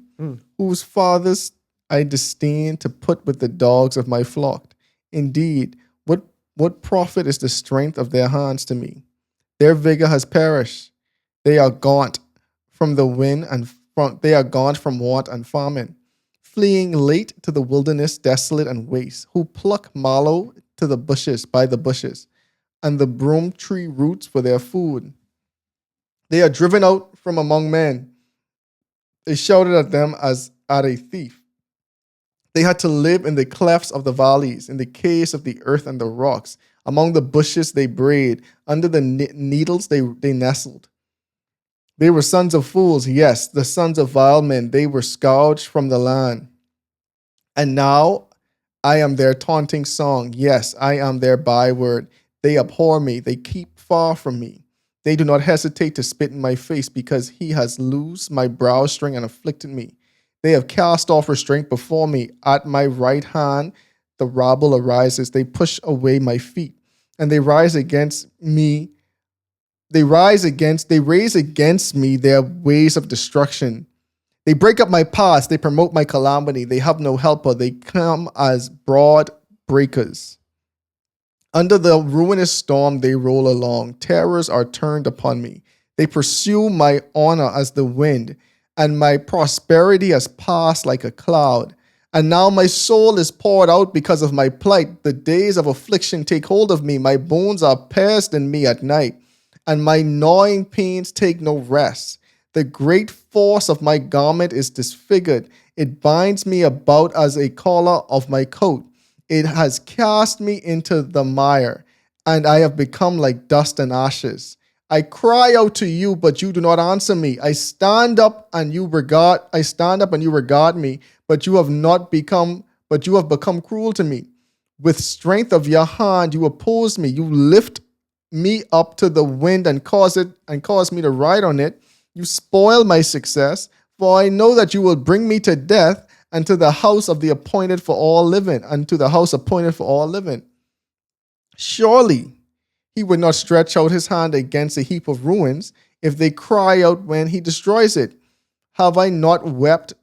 whose fathers I disdain to put with the dogs of my flock. Indeed, what profit is the strength of their hands to me? Their vigor has perished. They are gaunt from the wind they are gaunt from want and famine, fleeing late to the wilderness desolate and waste, who pluck mallow to the bushes by the bushes, and the broom tree roots for their food. They are driven out from among men. They shouted at them as at a thief. They had to live in the clefts of the valleys, in the caves of the earth and the rocks. Among the bushes they brayed, under the needles they nestled. They were sons of fools, yes, the sons of vile men. They were scourged from the land. And now I am their taunting song. Yes, I am their byword. They abhor me. They keep far from me. They do not hesitate to spit in my face because he has loosed my brow string and afflicted me. They have cast off restraint before me. At my right hand, the rabble arises. They push away my feet and they rise against me. They raise against me their ways of destruction. They break up my paths. They promote my calamity. They have no helper. They come as broad breakers. Under the ruinous storm, they roll along. Terrors are turned upon me. They pursue my honor as the wind, and my prosperity has passed like a cloud. And now my soul is poured out because of my plight. The days of affliction take hold of me. My bones are pierced in me at night, and my gnawing pains take no rest. The great force of my garment is disfigured. It binds me about as a collar of my coat. It has cast me into the mire, and I have become like dust and ashes. I cry out to you, but you do not answer me. I stand up and you regard me, but you have become cruel to me. With strength of your hand you oppose me. You lift me up to the wind and cause me to ride on it. You spoil my success, for I know that you will bring me to death and to the house of the appointed for all living, and to the house appointed for all living. Surely he would not stretch out his hand against a heap of ruins if they cry out when he destroys it. Have I not wept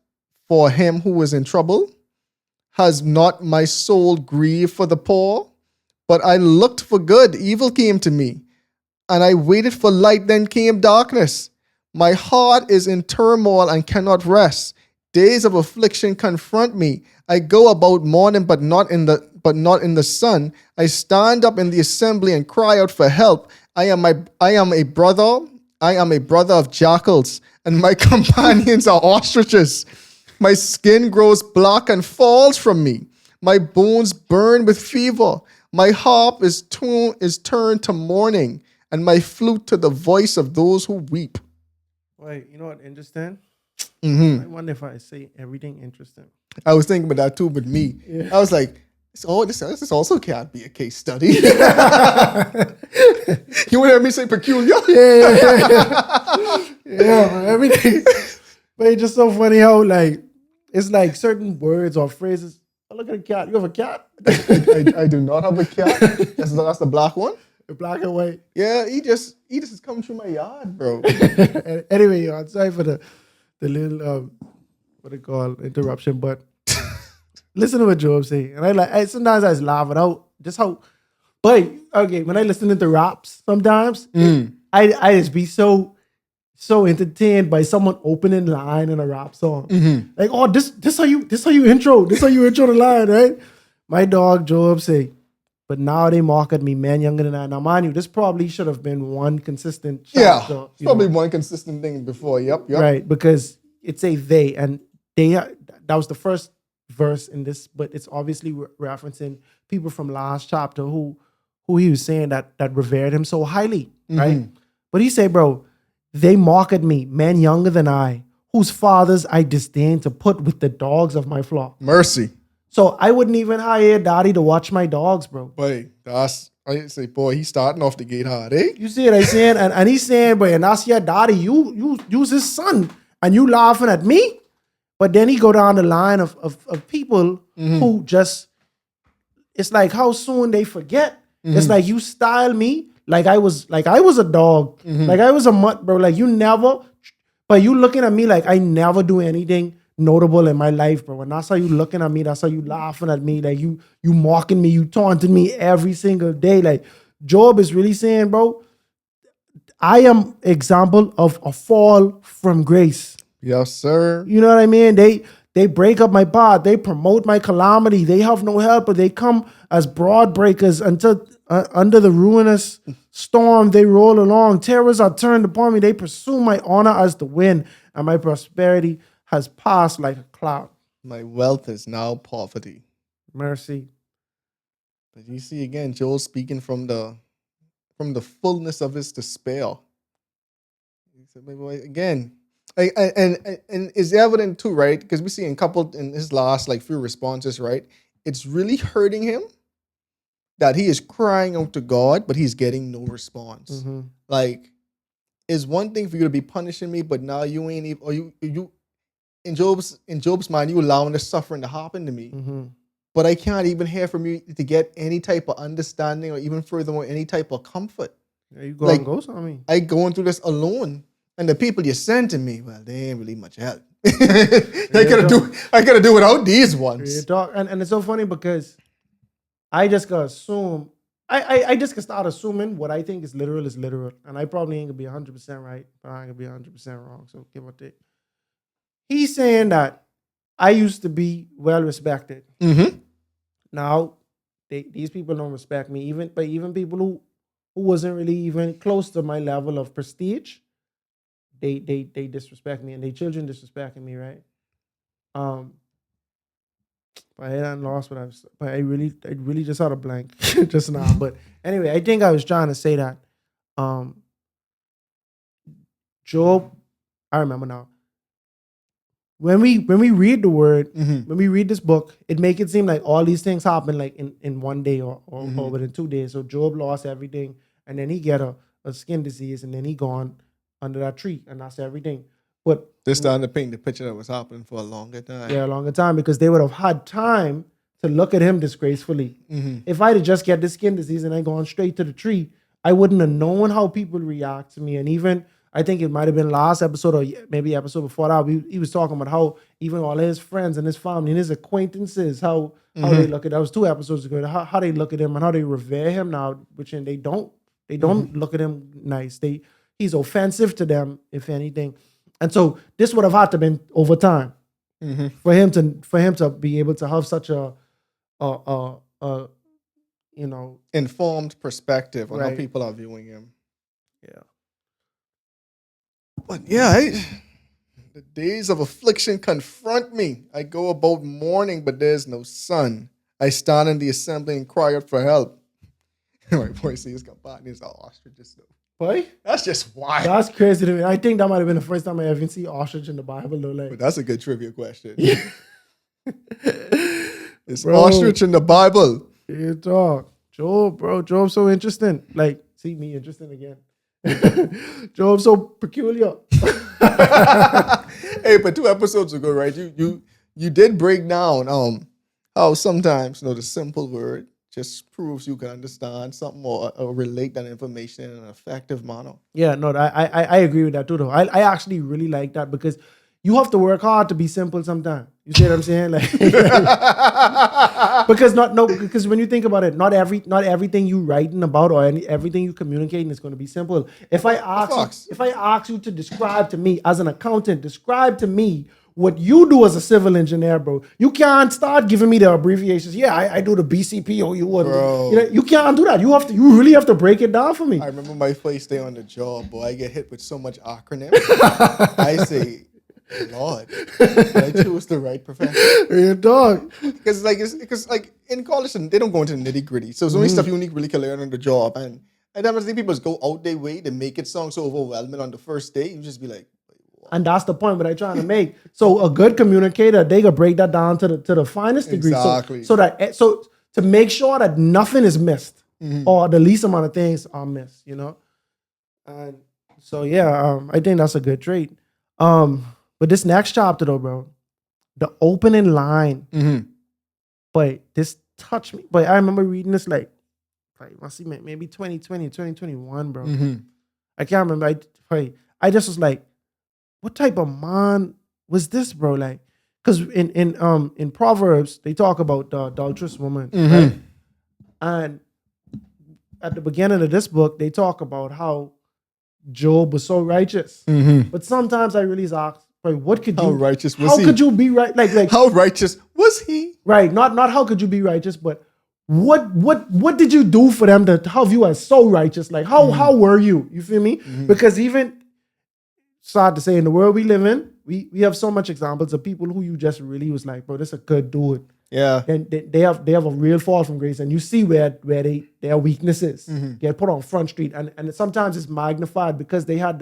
for him who is in trouble? Has not my soul grieved for the poor? But I looked for good, evil came to me, and I waited for light, then came darkness. My heart is in turmoil and cannot rest. Days of affliction confront me. I go about mourning, but not in the sun. I stand up in the assembly and cry out for help. I am a brother of jackals, and my companions are ostriches. My skin grows black and falls from me. My bones burn with fever. My harp is turned to mourning, and my flute to the voice of those who weep. Wait, you know what? Interesting. Mm-hmm. I wonder if I say everything interesting. I was thinking about that too, but me, I was like, this also can't be a case study. You want to hear me say peculiar? Yeah, everything. But it's just so funny how it's like certain words or phrases. Oh, look at a cat. You have a cat? I do not have a cat. That's the black one. The black and white. Yeah, he just is coming through my yard, bro. Anyway, I'm sorry for the little what they call interruption, but listen to what Job say. And sometimes I just laugh it out. Just how, but okay, when I listen to raps, sometimes I just be so entertained by someone opening line in a rap song. Like, oh, this how you intro the line, right? My dog Job say, but now they mock at me, man younger than I. Now, mind you, this probably should have been one consistent chapter. Yeah, it's probably one consistent thing before. Yep. Right, because it's a they, and that was the first verse in this, but it's obviously referencing people from last chapter who he was saying that revered him so highly, right? But he said, bro, they mock at me, men younger than I, whose fathers I disdain to put with the dogs of my flock. Mercy. So I wouldn't even hire daddy to watch my dogs, bro. Boy, I say, boy, he's starting off the gate hard, eh? You see what I'm saying? And he's saying, boy, and that's your daddy. You use his son, and you laughing at me. But then he go down the line of people who just, it's like how soon they forget. It's like you style me like I was a dog, like I was a mutt, bro. Like you never, but you looking at me like I never do anything notable in my life, bro. And that's how you looking at me. That's how you laughing at me. Like you mocking me, you taunting me every single day. Like Job is really saying, bro, I am example of a fall from grace. Yes, sir. You know what I mean? They break up my path. They promote my calamity. They have no helper. They come as broad breakers until under the ruinous storm they roll along. Terrors are turned upon me. They pursue my honor as the wind, and my prosperity has passed like a cloud. My wealth is now poverty. Mercy. But you see again, Joel speaking from the fullness of his despair. Again, and it's evident too, right? Because we see in his last like few responses, right? It's really hurting him that he is crying out to God, but he's getting no response. Mm-hmm. Like, it's one thing for you to be punishing me, but now you ain't even, or you in Job's mind, you allowing the suffering to happen to me. Mm-hmm. But I can't even hear from you to get any type of understanding or even furthermore, any type of comfort. Yeah, you go Like, and ghost on me. I going through this alone. And the people you sent to me, well, they ain't really much help. I gotta do without these ones. And it's so funny because I just gotta assume I just can start assuming what I think is literal. And I probably ain't gonna be 100% right, but I ain't gonna be 100% wrong. So give or take. He's saying that I used to be well respected. Mm-hmm. Now, these people don't respect me. Even people who wasn't really even close to my level of prestige, they disrespect me, and they children disrespecting me, right? But I hadn't lost what I was. But I really just had a blank just now. But anyway, I think I was trying to say that Job. I remember now. When we read the word, when we read this book, it make it seem like all these things happen like in one day or within 2 days. So Job lost everything, and then he get a skin disease, and then he gone under that tree, and that's everything. But They're starting to paint the picture that was happening for a longer time. Yeah, a longer time, because they would have had time to look at him disgracefully. If I'd have just get this skin disease and I gone straight to the tree, I wouldn't have known how people react to me. And even, I think it might have been last episode or maybe episode before that, he was talking about how even all his friends and his family and his acquaintances, how they look at, that was 2 episodes ago, how they look at him and how they revere him now, which they don't look at him nice. He's offensive to them, if anything. And so this would have had to been over time for him to be able to have such a informed perspective on how Right. people are viewing him. Yeah. But yeah, the days of affliction confront me. I go about mourning, but there's no sun. I stand in the assembly and cry out for help. My boy says, "Companions are ostriches, though." Boy, That's just wild. that's crazy to me. I think that might have been the first time I ever see ostrich in the Bible, though. But Like, that's a good trivia question. Is Bro. ostrich in the Bible? you talk, Job's so interesting. Like, see me interesting again. Job's so peculiar. Hey, but 2 episodes ago, right? You did break down how sometimes the simple word just proves you can understand something or relate that information in an effective manner. Yeah, no, I agree with that too, though. I actually really like that because you have to work hard to be simple sometimes. You see what I'm saying? Like, because when you think about it, not everything you writing about or everything you communicating is going to be simple. If I ask you to describe to me as an accountant, describe to me what you do as a civil engineer, bro. You can't start giving me the abbreviations. Yeah, I do the BCP or you would. Bro. You can't do that. You really have to break it down for me. I remember my first day on the job, boy. I get hit with so much acronym. I say, Lord, I chose the right profession. Real dog. Because like in college, they don't go into the nitty gritty. So it's only stuff you really can learn on the job. And I never see people just go out their way to make it sound so overwhelming on the first day. You just be like, and that's the point that I'm trying to make. So a good communicator, they could break that down to the finest degree. Exactly. So to make sure that nothing is missed or the least amount of things are missed, And so yeah, I think that's a good trait. But this next chapter though, bro, the opening line, but this touched me. But I remember reading this like must see maybe 2020, 2021, bro. I can't remember. I just was like, what type of man was this, bro? Like, because in Proverbs they talk about the adulterous woman, right? And at the beginning of this book, they talk about how Job was so righteous. But sometimes I really ask, like, what could you? How righteous was how he? could you be right? Like How righteous was he? right? Not how could you be righteous, but what did you do for them to have you as so righteous? Like how were you? You feel me? Because even sad to say, in the world we live in, we have so much examples of people who you just really was like, bro, this is a good dude. Yeah. then they have a real fall from grace, and you see where their weaknesses get put on front street, and sometimes it's magnified because they had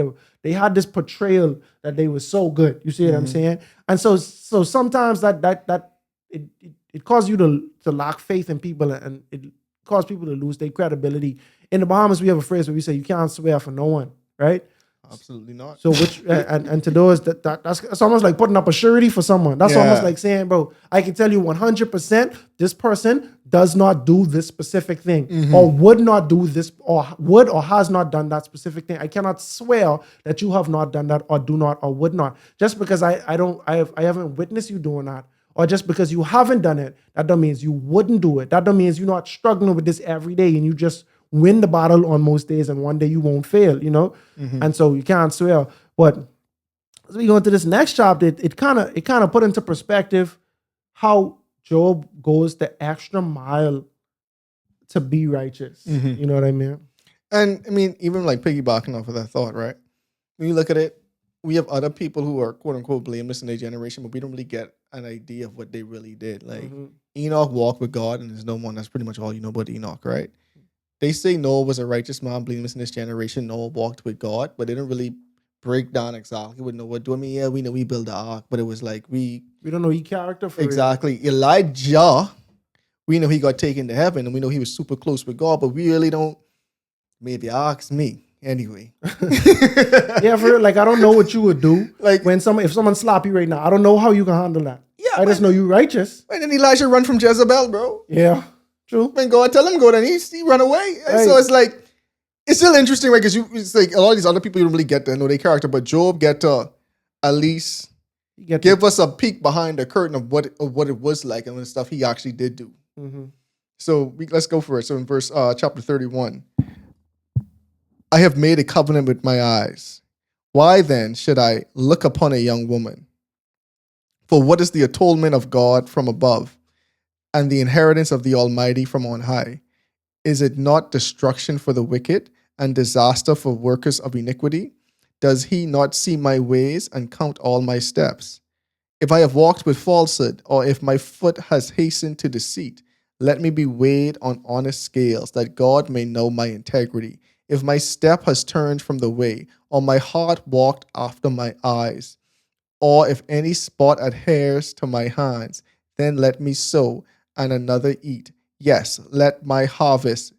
this portrayal that they were so good. You see what I'm saying? And so sometimes that it causes you to lack faith in people, and it causes people to lose their credibility. In the Bahamas, we have a phrase where we say you can't swear for no one, right? Absolutely not. So which and to those that's almost like putting up a surety for someone. That's almost like saying, bro, I can tell you 100% this person does not do this specific thing, or would not do this, or would or has not done that specific thing. I cannot swear that you have not done that, or do not, or would not. Just because I haven't witnessed you doing that, or just because you haven't done it, that don't mean you wouldn't do it. That don't mean you're not struggling with this every day and you just win the battle on most days, and one day you won't fail, and so you can't swear. But as we go into this next chapter, it kind of put into perspective how Job goes the extra mile to be righteous. You know what I mean? And I mean, even like piggybacking off of that thought, right? When you look at it, we have other people who are quote unquote blameless in their generation, but we don't really get an idea of what they really did. Like Enoch walked with God, and there's no one. That's pretty much all you know about Enoch, right? They say Noah was a righteous man, blameless in this generation. Noah walked with God, but they didn't really break down exactly what Noah do. I mean, yeah, we know we built the ark, but it was like we don't know his character for exactly. Elijah, we know he got taken to heaven, and we know he was super close with God, but we really don't. Maybe ask me anyway. Yeah, for real, like I don't know what you would do. Like if someone slap you right now, I don't know how you can handle that. Yeah, I just know you righteous. And then Elijah run from Jezebel, bro. Yeah. True. When God tell him go, then he run away. Right. So it's like, it's still interesting, right? Because it's like a lot of these other people you don't really get to know their character, but Job get to at least give us a peek behind the curtain of what it was like and the stuff he actually did do. So let's go for it. So in verse chapter 31, I have made a covenant with my eyes. Why then should I look upon a young woman? For what is the atonement of God from above, and the inheritance of the Almighty from on high? Is it not destruction for the wicked and disaster for workers of iniquity? Does he not see my ways and count all my steps? If I have walked with falsehood, or if my foot has hastened to deceit, let me be weighed on honest scales, that God may know my integrity. If my step has turned from the way, or my heart walked after my eyes, or if any spot adheres to my hands, then let me sow and another eat. Yes, let my harvest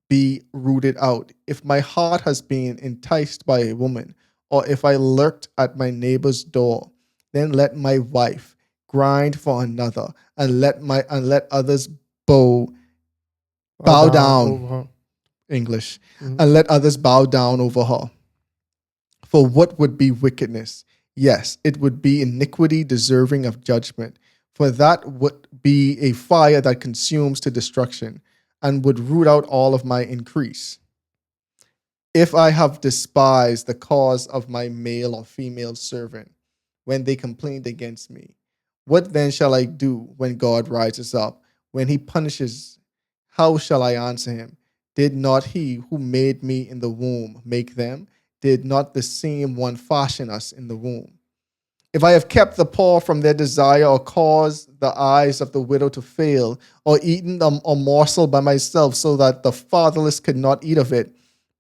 be rooted out. If my heart has been enticed by a woman, or if I lurked at my neighbor's door, then let my wife grind for another, and let others bow down. English, and let others bow down over her. For what would be wickedness? Yes, it would be iniquity deserving of judgment. For that would be a fire that consumes to destruction, and would root out all of my increase. If I have despised the cause of my male or female servant, when they complained against me, what then shall I do when God rises up? When he punishes, how shall I answer him? Did not he who made me in the womb make them? Did not the same one fashion us in the womb? If I have kept the poor from their desire, or caused the eyes of the widow to fail, or eaten a morsel by myself, so that the fatherless could not eat of it,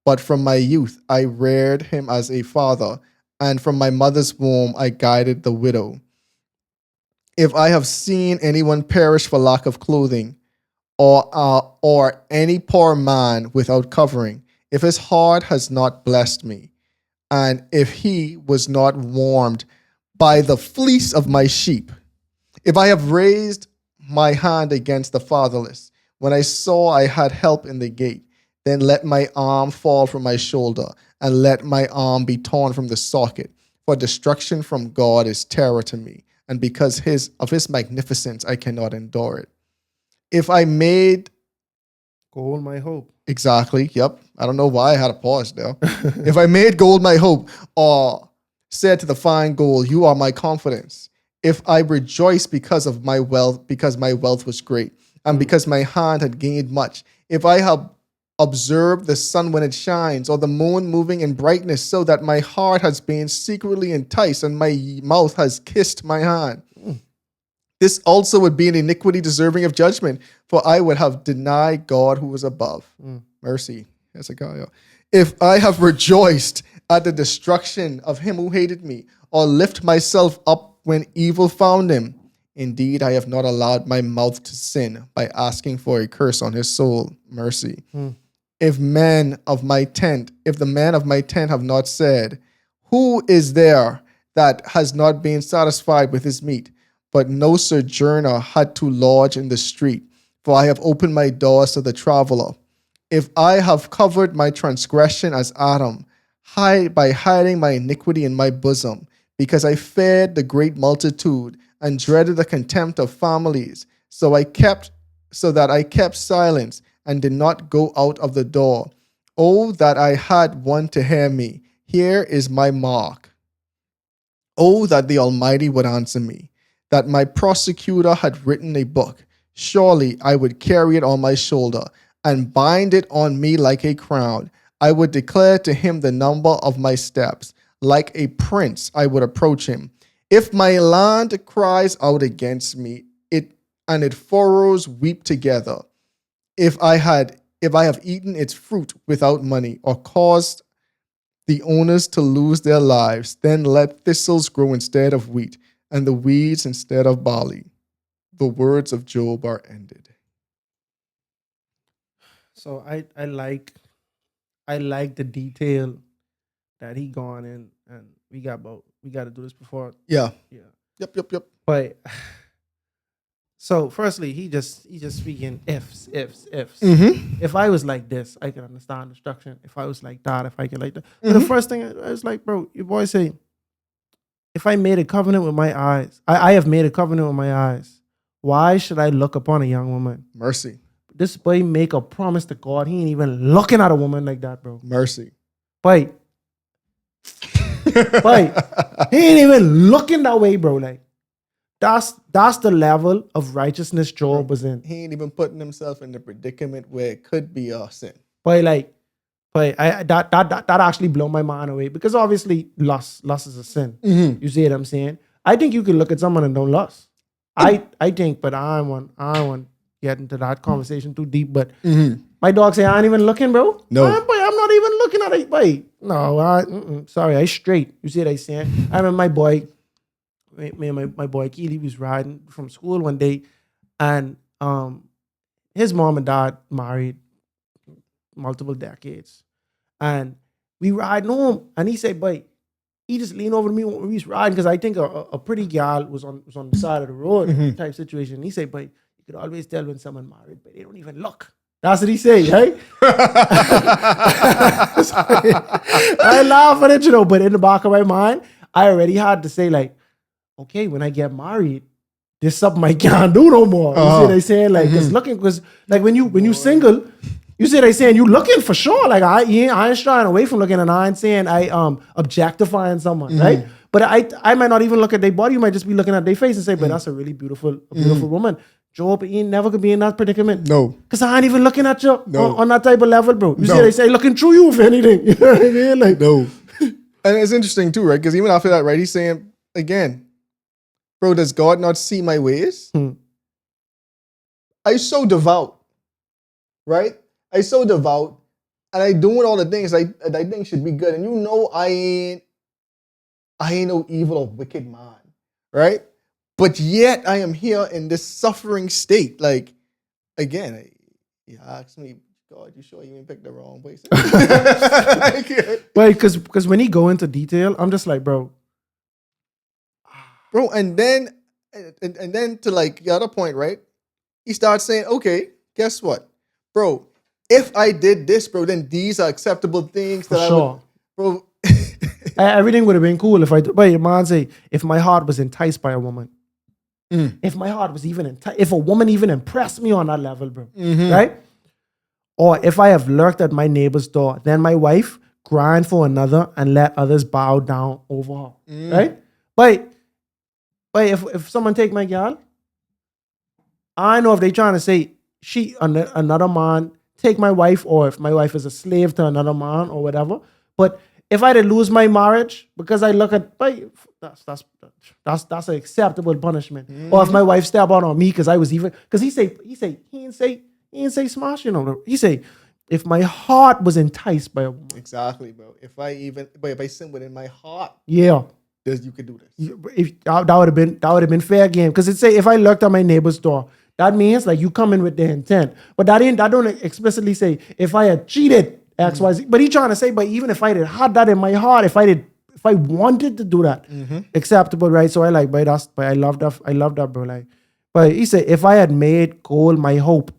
but from my youth I reared him as a father, and from my mother's womb I guided the widow. If I have seen anyone perish for lack of clothing, or any poor man without covering, if his heart has not blessed me, and if he was not warmed by the fleece of my sheep, if I have raised my hand against the fatherless, when I saw I had help in the gate, then let my arm fall from my shoulder, and let my arm be torn from the socket. For destruction from God is terror to me, and because of his magnificence I cannot endure it. If I made gold my hope. Exactly. Yep. I don't know why I had a pause there. If I made gold my hope, or said to the fine gold, you are my confidence. If I rejoice because of my wealth, because my wealth was great, and because my hand had gained much. If I have observed the sun when it shines, or the moon moving in brightness, so that my heart has been secretly enticed, and my mouth has kissed my hand. This also would be an iniquity deserving of judgment, for I would have denied God who was above. Mercy, Hezekiah. If I have rejoiced at the destruction of him who hated me, or lift myself up when evil found him, indeed I have not allowed my mouth to sin by asking for a curse on his soul. Mercy. If the man of my tent have not said, who is there that has not been satisfied with his meat? But no sojourner had to lodge in the street, for I have opened my doors to the traveler. If I have covered my transgression as Adam, by hiding my iniquity in my bosom, because I feared the great multitude and dreaded the contempt of families, so that I kept silence and did not go out of the door. Oh, that I had one to hear me. Here is my mark. Oh, that the Almighty would answer me, that my prosecutor had written a book. Surely I would carry it on my shoulder and bind it on me like a crown. I would declare to him the number of my steps. Like a prince, I would approach him. If my land cries out against me, its furrows weep together. If I have eaten its fruit without money, or caused the owners to lose their lives, then let thistles grow instead of wheat, and the weeds instead of barley. The words of Job are ended. So I like the detail that he gone in, and we got to do this before. Yeah. Yeah. Yep. But so firstly, he just speaking ifs. Mm-hmm. If I was like this, I could understand destruction. If I was like that, if I could like that. But the first thing I was like, bro, your boy say, if I made a covenant with my eyes, I have made a covenant with my eyes. Why should I look upon a young woman? Mercy. This boy make a promise to God. He ain't even looking at a woman like that, bro. Mercy. But he ain't even looking that way, bro. Like that's the level of righteousness Job was in. He ain't even putting himself in the predicament where it could be a sin. That actually blew my mind away, because obviously lust is a sin. Mm-hmm. You see what I'm saying? I think you can look at someone and don't lust. I think, but I don't want get into that conversation too deep. But my dog say I ain't even looking, bro. No, I'm not even looking at it. Boy, no, sorry, I straight. You see what I saying? I remember my boy, my boy Keely was riding from school one day, and his mom and dad married multiple decades, and we riding home, and he said, boy, he just leaned over to me when we was riding, because I think a pretty gal was on the side of the road type situation. He said, boy, you could always tell when someone married, but they don't even look. That's what he say, right? I laugh at it, but in the back of my mind, I already had to say, like, okay, when I get married, there's something I can't do no more. You see what I saying? Like, because when you single, you see what I saying? You looking for sure. Like I ain't shying away from looking, and I ain't saying I objectifying someone, right? But I might not even look at their body. You might just be looking at their face and say, but that's a really beautiful woman. Job, he never could be in that predicament. No. Because I ain't even looking at you on that type of level, bro. You see what I say? Looking through you, if anything. You know what I mean? Like, no. And it's interesting too, right? Because even after that, right, he's saying, again, bro, does God not see my ways? I so devout, right? I so devout, and I doing all the things I think should be good. And you know I ain't no evil or wicked man, right? But yet I am here in this suffering state. Like, again, you ask me, God, you sure you ain't picked the wrong place? Right, because when he go into detail, I'm just like, bro, and then to like the other point, right? He starts saying, okay, guess what, bro? If I did this, bro, then these are acceptable things that I would, bro. Everything would have been cool but your man say, if my heart was enticed by a woman, if my heart was even enticed, if a woman even impressed me on that level, bro, right? Or if I have lurked at my neighbor's door, then my wife grind for another and let others bow down over her, right? But if someone take my girl, I know if they trying to say another man take my wife, or if my wife is a slave to another man or whatever. But if I did lose my marriage because I look at, that's an acceptable punishment. Or if my wife step out on me because he ain't say smashing on her. He say, if my heart was enticed by a woman. Exactly, bro. If I sin within my heart, Yeah. you could do this. If that would have been fair game. Because it say if I looked at my neighbor's door, that means like you come in with the intent. But that don't explicitly say if I had cheated XYZ. But he trying to say, but even if I had that in my heart, if I wanted to do that, acceptable, right? So I love that, bro. Like, but he said, if I had made gold my hope,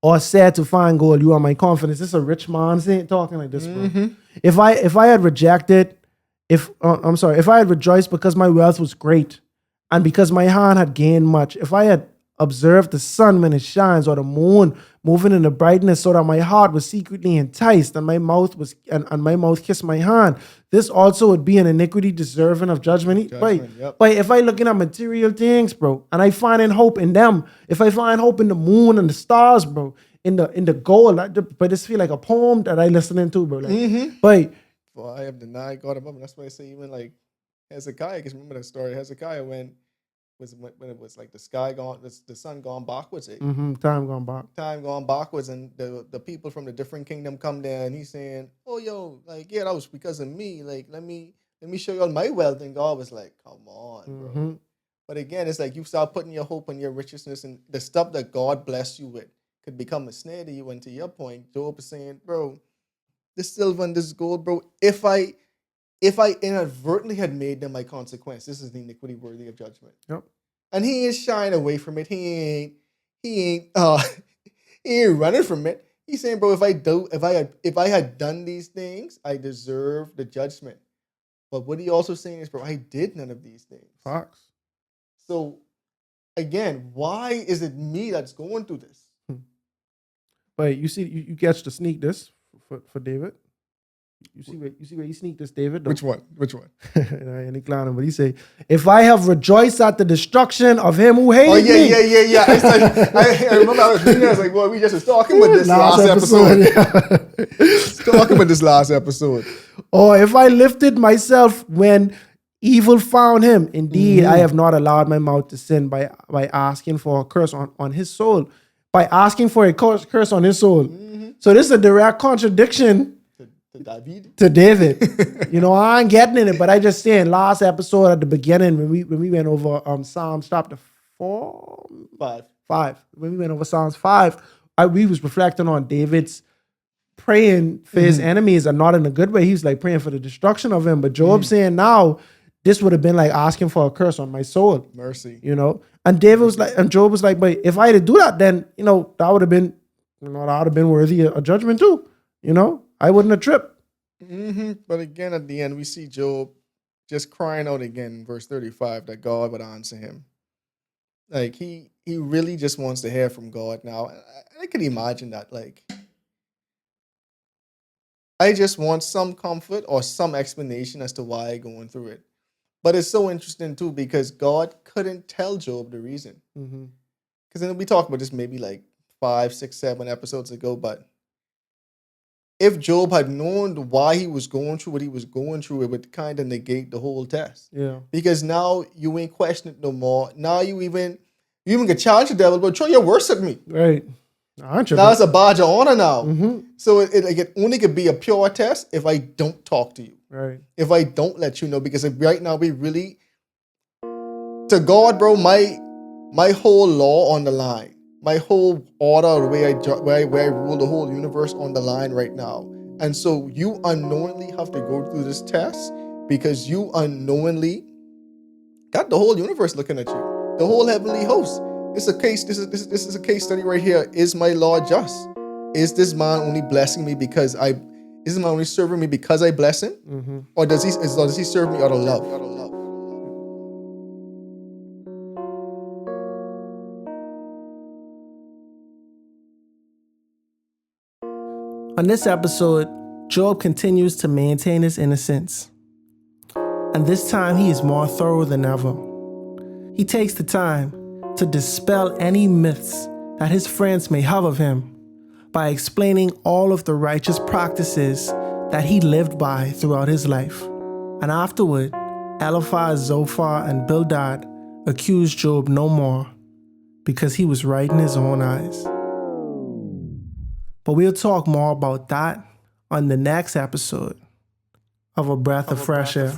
or said to find gold, you are my confidence. This is a rich man saying talking like this, bro. If I had rejected, if I had rejoiced because my wealth was great, and because my hand had gained much, if I had observed the sun when it shines, or the moon moving in the brightness, so that my heart was secretly enticed, and my mouth kissed my hand, this also would be an iniquity deserving of judgment. But if I looking at material things, bro, and I finding hope in them, if I find hope in the moon and the stars, bro, in the gold, but this feel like a poem that I listening to, bro. Like, but for I have denied God above, and that's why I say even like Hezekiah, because remember that story, Hezekiah when it was like the sun gone backwards. time gone backwards, and the people from the different kingdom come there, and he's saying, "Oh, yo, like yeah, that was because of me. Like let me show you all my wealth." And God was like, "Come on, bro." But again, it's like you start putting your hope in your richness, and the stuff that God blessed you with could become a snare to you. And to your point, Job is saying, "Bro, this silver and this gold, bro. If I inadvertently had made them my consequence, this is the iniquity worthy of judgment." Yep. And he is shying away from it. He ain't running from it. He's saying, bro, if I had done these things, I deserve the judgment. But what he also saying is, bro, I did none of these things. Facts. So again, why is it me that's going through this? But you see, you catch the sneak this for David. You see where he sneaked this, David? Which one? Any clowning, but he say, if I have rejoiced at the destruction of him who hated me. Yeah. It's like, I remember I was reading. I was like, "Boy, we just was talking about this last episode." Yeah. Talking about this last episode. Or if I lifted myself when evil found him, indeed, I have not allowed my mouth to sin by asking for a curse on his soul. By asking for a curse on his soul. So this is a direct contradiction to David. I ain't getting in it, but I just saying last episode at the beginning when we went over Psalms chapter 5. When we went over Psalms 5, we was reflecting on David's praying for his enemies, and not in a good way. He was like praying for the destruction of him. But Job saying now this would have been like asking for a curse on my soul. Mercy. And David was like, and Job was like, but if I had to do that, then that would have been worthy of judgment too. I wouldn't have tripped. But again, at the end, we see Job just crying out again in verse 35 that God would answer him. Like he really just wants to hear from God now. I can imagine that. Like, I just want some comfort or some explanation as to why I'm going through it. But it's so interesting too because God couldn't tell Job the reason. Because then we talked about this maybe like 5, 6, 7 episodes ago, but if Job had known why he was going through what he was going through, it would kind of negate the whole test. Yeah. Because now you ain't questioning it no more. Now you even can challenge the devil, but throw your worst at me. Right. Now it's a badge of honor now. So it only could be a pure test if I don't talk to you. Right. If I don't let you know. Because right now we really, to God, bro, my whole law on the line. My whole order, the way I rule the whole universe on the line right now. And so you unknowingly have to go through this test because you unknowingly got the whole universe looking at you. The whole heavenly host. This is a case study right here. Is my Lord just? Is this man only blessing me because is this man only serving me because I bless him? Or does he serve me out of love? On this episode, Job continues to maintain his innocence. And this time he is more thorough than ever. He takes the time to dispel any myths that his friends may have of him by explaining all of the righteous practices that he lived by throughout his life. And afterward, Eliphaz, Zophar, and Bildad accused Job no more because he was right in his own eyes. But we'll talk more about that on the next episode of A Breath of Fresh Air.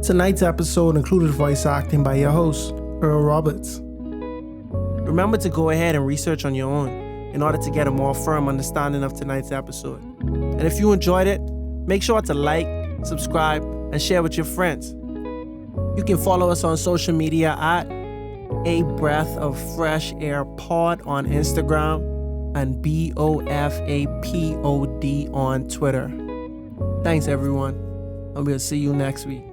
Tonight's episode included voice acting by your host, Earl Roberts. Remember to go ahead and research on your own in order to get a more firm understanding of tonight's episode. And if you enjoyed it, make sure to like, subscribe, and share with your friends. You can follow us on social media at A Breath of Fresh Air Pod on Instagram and BOFAPOD on Twitter. Thanks everyone, and we'll see you next week.